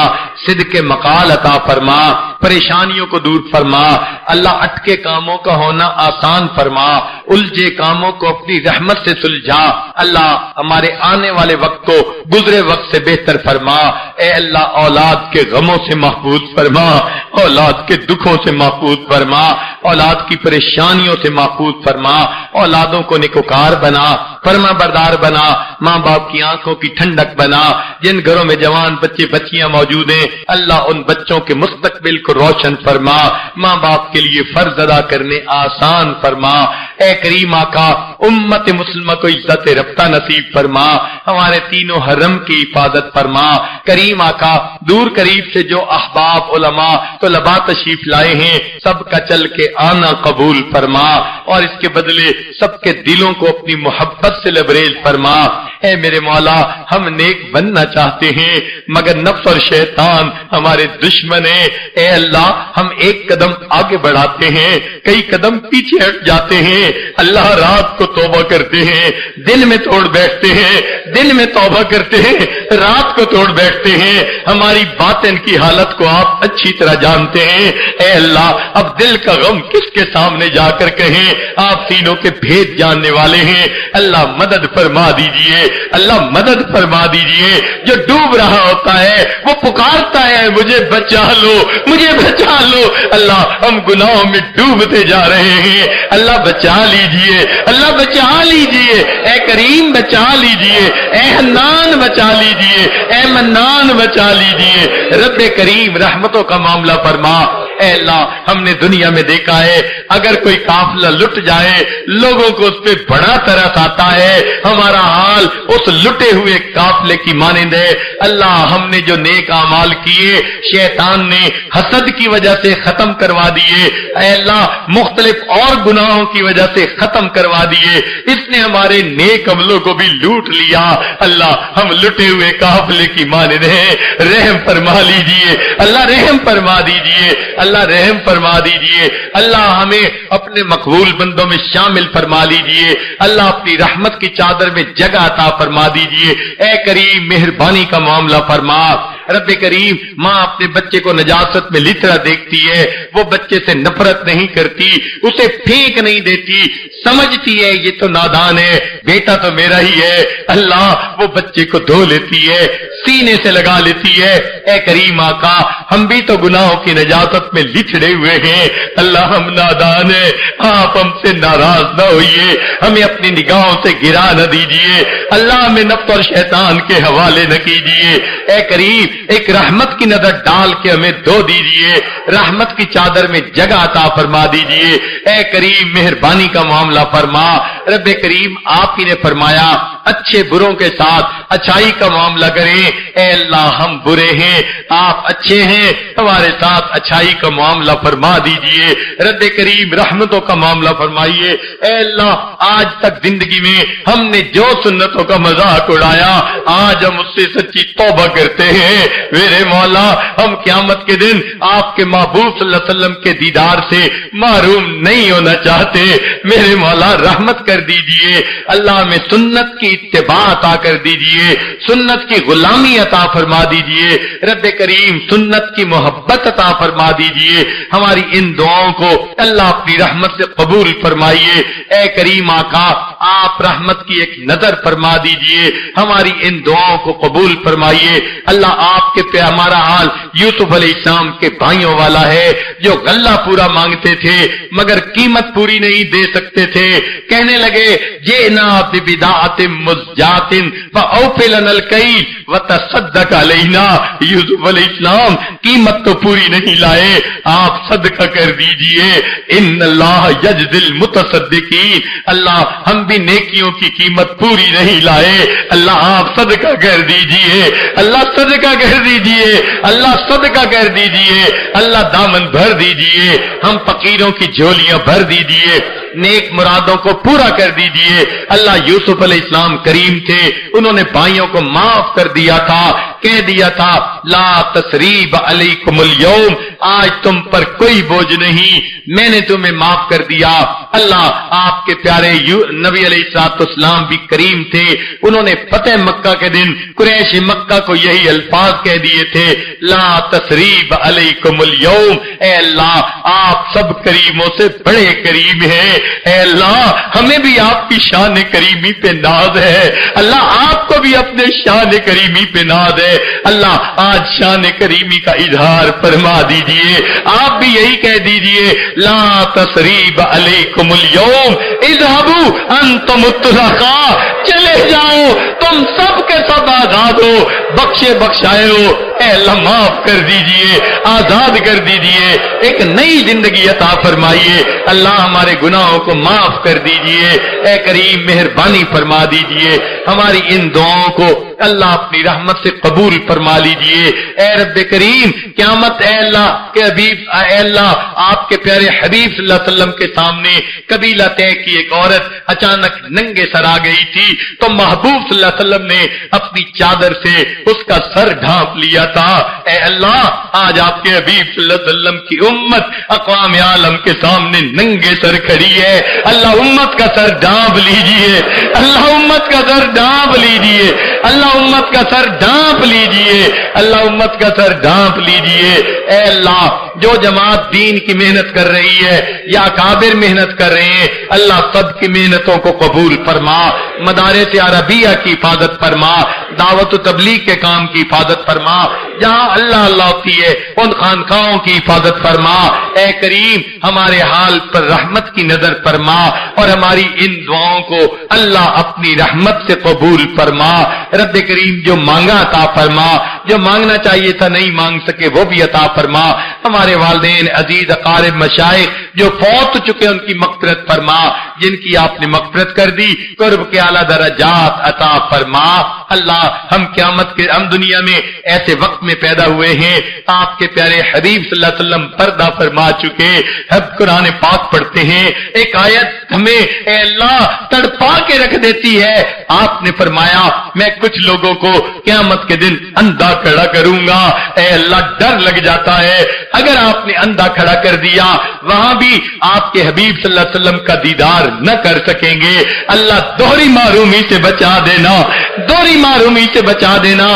صدق مقال عطا فرما، پریشانیوں کو دور فرما۔ اللہ اٹکے کاموں کا ہونا آسان فرما، الجھے کاموں کو اپنی رحمت سے سلجھا۔ اللہ ہمارے آنے والے وقت کو گزرے وقت سے بہتر فرما۔ اے اللہ اولاد کے غموں سے محفوظ فرما، اولاد کے دکھوں سے محفوظ فرما، اولاد کی پریشانیوں سے محفوظ فرما، اولادوں کو نیکوکار بنا، فرما بردار بنا، ماں باپ کی آنکھوں کی ٹھنڈک بنا۔ جن گھروں میں جوان بچے بچیاں موجود ہیں، اللہ ان بچوں کے مستقبل کو روشن فرما، ماں باپ کے لیے فرض ادا کرنے آسان فرما۔ اے کریم آقا امت مسلمہ کو عزت رفتہ نصیب فرما، ہمارے تینوں حرم کی حفاظت فرما۔ کریم آقا دور قریب سے جو احباب علماء طلباء تشریف لائے ہیں، سب کا چل کے آنا قبول فرما، اور اس کے بدلے سب کے دلوں کو اپنی محبت سے لبریز فرما۔ اے میرے مولا ہم نیک بننا چاہتے ہیں، مگر نفس اور شیطان ہمارے دشمن ہیں۔ اے اللہ ہم ایک قدم آگے بڑھاتے ہیں، کئی قدم پیچھے ہٹ جاتے ہیں۔ اللہ رات کو توبہ کرتے ہیں، دن میں توڑ بیٹھتے ہیں، دن میں توبہ کرتے ہیں، رات کو توڑ بیٹھتے ہیں۔ ہماری باطن کی حالت کو آپ اچھی طرح جانتے ہیں۔ اے اللہ اب دل کا غم کس کے سامنے جا کر کہیں، آپ سینوں کے بھید جاننے والے ہیں۔ اللہ مدد فرما دیجئے، اللہ مدد فرما دیجئے۔ جو ڈوب رہا ہوتا ہے وہ پکارتا ہے مجھے بچا لو، مجھے بچا لو۔ اللہ ہم گناہوں میں ڈوبتے جا رہے ہیں، اللہ بچا لیجئے، اللہ بچا لیجئے۔ اے کریم بچا لیجئے، اے حنان بچا لیجئے، اے منان بچا لیجئے۔ رب کریم رحمتوں کا معاملہ فرما۔ اے اللہ ہم نے دنیا میں دیکھا ہے اگر کوئی قافلہ لٹ جائے لوگوں کو اس پہ بڑا ترس آتا ہے، ہمارا حال اس لٹے ہوئے قافلے کی مانند ہے۔ اللہ ہم نے جو نیک اعمال کیے شیطان نے حسد کی وجہ سے ختم کروا دیے، اے اللہ مختلف اور گناہوں کی وجہ سے ختم کروا دیے، اس نے ہمارے نیک عملوں کو بھی لوٹ لیا۔ اللہ ہم لٹے ہوئے قافلے کی مانند ہیں، رحم فرما لیجیے اللہ، رحم فرما دیجیے اللہ، رحم فرما دیجیے اللہ، ہمیں اپنے مقبول بندوں میں شامل فرما لیجیے اللہ، اپنی رحمت کی چادر میں جگہ عطا فرما دیجیے، اے کریم مہربانی کا معاملہ فرما۔ رب کریم ماں اپنے بچے کو نجاست میں لترا دیکھتی ہے، وہ بچے سے نفرت نہیں کرتی، اسے پھینک نہیں دیتی، سمجھتی ہے یہ تو نادان ہے، بیٹا تو میرا ہی ہے، اللہ وہ بچے کو دھو لیتی ہے، سینے سے لگا لیتی ہے۔ اے کریم آقا ہم بھی تو گناہوں کی نجاست میں لچڑے ہوئے ہیں اللہ، ہم نادان ہیں، آپ ہم سے ناراض نہ ہوئیے، ہمیں اپنی نگاہوں سے گرا نہ دیجیے اللہ، ہمیں نفس اور شیطان کے حوالے نہ کیجیے۔ اے کریم ایک رحمت کی نظر ڈال کے ہمیں دھو دیجیے، رحمت کی چادر میں جگہ عطا فرما دیجیے، اے کریم مہربانی کا معاملہ فرما۔ رب کریم آپ ہی نے فرمایا اچھے بروں کے ساتھ اچھائی کا معاملہ کریں، اے اللہ ہم برے ہیں آپ اچھے ہیں، ہمارے ساتھ اچھائی کا معاملہ فرما دیجیے، رب کریم رحمتوں کا معاملہ فرمائیے۔ اے اللہ آج تک زندگی میں ہم نے جو سنتوں کا مذاق اڑایا آج ہم اس سے سچی توبہ کرتے ہیں، میرے مولا ہم قیامت کے دن آپ کے محبوب صلی اللہ علیہ وسلم کے دیدار سے محروم نہیں ہونا چاہتے، میرے مولا رحمت کر دیجئے اللہ، میں سنت کی اتباع عطا کر دیجئے، سنت کی غلامی عطا فرما دیجئے، رب کریم سنت کی محبت عطا فرما دیجئے، ہماری ان دعاؤں کو اللہ اپنی رحمت سے قبول فرمائیے۔ اے کریم آقا آپ رحمت کی ایک نظر فرما دیجئے، ہماری ان دعاؤں کو قبول فرمائیے اللہ، آپ کے پہ ہمارا حال یوسف علیہ السلام کے بھائیوں والا ہے جو غلہ پورا مانگتے تھے مگر قیمت پوری نہیں دے سکتے تھے، کہنے لگے جئنا ببضاعۃ مزجاۃ فاوف لنا الکیل وتصدق علینا، یوسف علیہ السلام قیمت تو پوری نہیں لائے، آپ صدقہ کر دیجئے، ان اللہ یجزی المتصدقین، اللہ ہم بھی نیکیوں کی قیمت پوری نہیں لائے، اللہ آپ صدقہ کر دیجئے، اللہ صدقہ کر دیجئے، اللہ صدقہ کر دیجئے، اللہ دامن بھر دیجئے، ہم فقیروں کی جھولیاں بھر دیجئے، نیک مرادوں کو پورا کر دیجئے اللہ۔ یوسف علیہ السلام کریم تھے، انہوں نے بھائیوں کو معاف کر دیا تھا، کہہ دیا تھا لا تثریب علیکم اليوم، آج تم پر کوئی بوجھ نہیں، میں نے تمہیں معاف کر دیا۔ اللہ آپ کے پیارے نبی علیہ السلام بھی کریم تھے، انہوں نے فتح مکہ کے دن قریش مکہ کو یہی الفاظ کہہ دیے تھے لا تثریب علیکم اليوم، اے اللہ آپ سب کریموں سے بڑے کریم ہیں، اے اللہ ہمیں بھی آپ کی شان کریمی پہ ناز ہے، اللہ آپ کو بھی اپنے شان کریمی پہ ناز ہے، اللہ آج شان کریمی کا اظہار فرما دیجئے، آپ بھی یہی کہہ دیجئے لا تثریب علیکم اليوم اذهبوا انتم الطلقاء، چلے جاؤ تم سب کے سب آزاد ہو، بخشے بخشائے ہو، اے اللہ معاف کر دیجئے، آزاد کر دیجئے، ایک نئی زندگی عطا فرمائیے اللہ، ہمارے گناہوں کو معاف کر دیجئے، اے کریم مہربانی فرما دیجئے، ہماری ان دعاؤں کو اللہ اپنی رحمت سے قبول فرما لیجئے، اے رب کریم قیامت اے اللہ کے حبیب، اے اللہ آپ کے پیارے حبیب صلی اللہ علیہ وسلم کے سامنے قبیلہ طے کی ایک عورت اچانک ننگے سر آ گئی تھی، تو محبوب صلی اللہ علیہ وسلم نے اپنی چادر سے اس کا سر ڈھانپ لیا تھا، اے اللہ آج آپ کے حبیب صلی اللہ علیہ وسلم کی امت اقوام عالم کے سامنے ننگے سر کھڑی ہے، اللہ امت کا سر ڈھانپ لیجئے، اللہ امت کا سر ڈھانپ لیجئے، اللہ امت کا سر ڈھانپ لیجئے، اللہ امت کا سر ڈھانپ لیجئے، اے اللہ جو جماعت دین کی محنت کر رہی ہے یا کابر محنت کر رہے ہیں اللہ سب کی محنتوں کو قبول فرما، مدارس عربیہ کی حفاظت فرما، دعوت و تبلیغ کے کام کی حفاظت فرما، جہاں اللہ اللہ ہوتی ہے ان خانقاہوں کی حفاظت فرما، اے کریم ہمارے حال پر رحمت کی نظر فرما اور ہماری ان دعاؤں کو اللہ اپنی رحمت سے قبول فرما، رب کریم جو مانگا عطا فرما، جو مانگنا چاہیے تھا نہیں مانگ سکے وہ بھی عطا فرما، ہمارے والدین عزیز اقارب مشائخ جو فوت چکے ان کی مغفرت فرما، جن کی آپ نے مغفرت کر دی قرب کے اعلیٰ درجات عطا فرما۔ اللہ ہم دنیا میں ایسے وقت میں پیدا ہوئے ہیں، آپ کے پیارے حبیب صلی اللہ علیہ وسلم پردہ فرما چکے، ہم قرآن پاک پڑھتے ہیں، ایک آیت ہمیں اے اللہ تڑپا کے رکھ دیتی ہے۔ آپ نے فرمایا میں کچھ لوگوں کو قیامت کے دن اندھا کھڑا کروں گا۔ اے اللہ ڈر لگ جاتا ہے، اگر آپ نے اندھا کھڑا کر دیا وہاں بھی آپ کے حبیب صلی اللہ علیہ وسلم کا دیدار نہ کر سکیں گے۔ اللہ دوہری محرومی سے بچا دینا، دوہری محرومی سے بچا دینا۔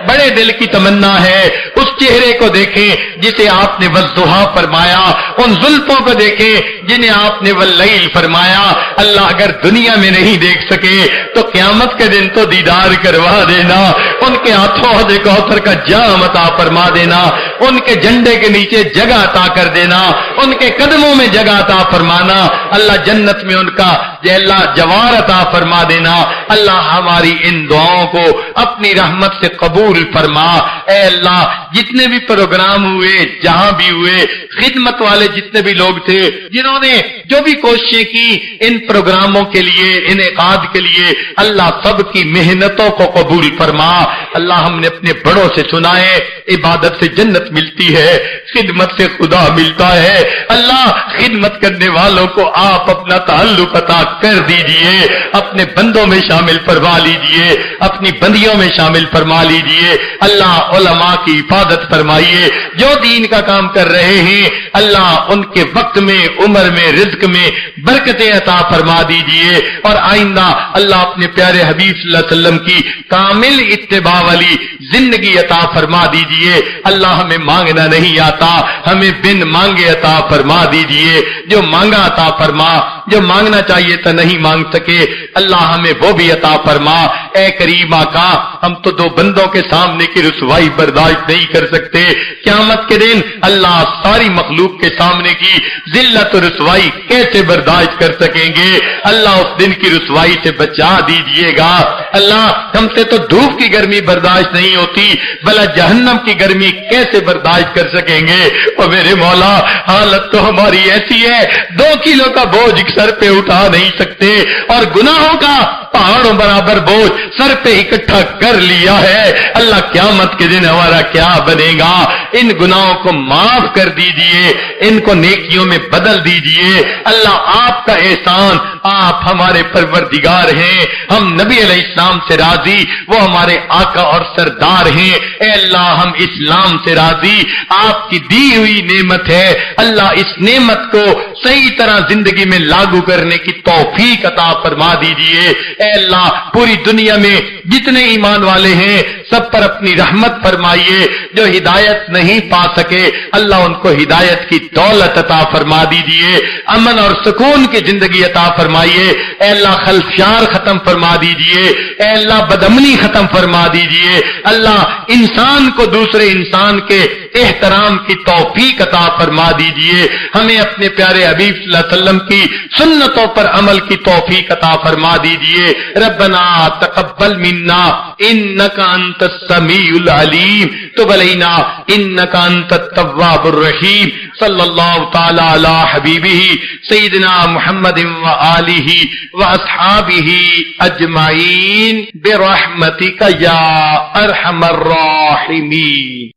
بڑے دل کی تمنا ہے اس چہرے کو دیکھیں جسے آپ نے والضحیٰ فرمایا، ان زلفوں کو دیکھیں جنہیں آپ نے واللیل فرمایا۔ اللہ اگر دنیا میں نہیں دیکھ سکے تو قیامت کے دن تو دیدار کروا دینا، ان کے ہاتھوں حوض کوثر کا جام عطا فرما دینا، ان کے جھنڈے کے نیچے جگہ عطا کر دینا، ان کے قدموں میں جگہ عطا فرمانا۔ اللہ جنت میں ان کا اللہ جوار عطا فرما دینا۔ اللہ ہماری ان دعاؤں کو اپنی رحمت سے قبول فرما۔ اے اللہ جتنے بھی پروگرام ہوئے جہاں بھی ہوئے، خدمت والے جتنے بھی لوگ تھے جنہوں نے جو بھی کوششیں کی ان پروگراموں کے لیے، انعقاد کے لیے، اللہ سب کی محنتوں کو قبول فرما۔ اللہ ہم نے اپنے بڑوں سے سنا ہے عبادت سے جنت ملتی ہے، خدمت سے خدا ملتا ہے۔ اللہ خدمت کرنے والوں کو آپ اپنا تعلق عطا کر دیجئے، اپنے بندوں میں شامل فرما لیجئے، اپنی بندیوں میں شامل فرما لیجئے۔ اللہ علماء کی حفاظت فرمائیے جو دین کا کام کر رہے ہیں، اللہ ان کے وقت میں، عمر میں، رزق میں برکتیں عطا فرما دیجئے، اور آئندہ اللہ اپنے پیارے حبیب صلی اللہ علیہ وسلم کی کامل اتباع والی زندگی عطا فرما دیجئے۔ اللہ ہمیں مانگنا نہیں آتا، ہمیں بن مانگے عطا فرما دیجئے، جو مانگا عطا فرما، جو مانگنا چاہیے تھا نہیں مانگ سکے اللہ ہمیں وہ بھی عطا فرما۔ اے کریم آقا ہم تو دو بندوں کے سامنے کی رسوائی برداشت نہیں کر سکتے، قیامت کے دن اللہ ساری مخلوق کے سامنے کی ذلت و رسوائی کیسے برداشت کر سکیں گے؟ اللہ اس دن کی رسوائی سے بچا دیجئے گا۔ اللہ ہم سے تو دھوپ کی گرمی برداشت نہیں ہوتی، بھلا جہنم کی گرمی کیسے برداشت کر سکیں گے؟ اور میرے مولا حالت تو ہماری ایسی ہے 2 کلو کا بوجھ سر پہ اٹھا نہیں سکتے، اور گناہوں کا پہاڑوں برابر بوجھ سر پہ اکٹھا کر لیا ہے۔ اللہ قیامت کے دن ہمارا کیا بنے گا؟ ان گناہوں کو معاف کر دیجئے، ان کو نیکیوں میں بدل دیجئے۔ اللہ آپ کا احسان، آپ ہمارے پروردگار ہیں، ہم نبی علیہ السلام سے راضی، وہ ہمارے آقا اور سردار ہیں۔ اے اللہ ہم اسلام سے راضی، آپ کی دی ہوئی نعمت ہے، اللہ اس نعمت کو صحیح طرح زندگی میں لاگو کرنے کی توفیق عطا فرما دیجئے۔ اے اللہ پوری دنیا میں جتنے ایمان والے ہیں سب پر اپنی رحمت فرمائیے، جو ہدایت نہیں پا سکے اللہ ان کو ہدایت کی دولت عطا فرما دیجئے، امن اور سکون کی زندگی عطا فرمائیے۔ اے اللہ خلفشار ختم فرما دیجئے، اے اللہ بدامنی ختم فرما دیجئے۔ اللہ انسان کو دوسرے انسان کے احترام کی توفیق عطا فرما دیجئے، ہمیں اپنے پیارے حبیب صلی اللہ علیہ وسلم کی سنتوں پر عمل کی توفیق عطا فرما دیجئے۔ ربنا تقبل منا انک انت السمیع العلیم تب علینا انک انت التواب الرحیم صلی اللہ تعالی علی حبیبہ سیدنا محمد وآلہ واصحابہ اجمعین برحمتک یا ارحم الراحمین۔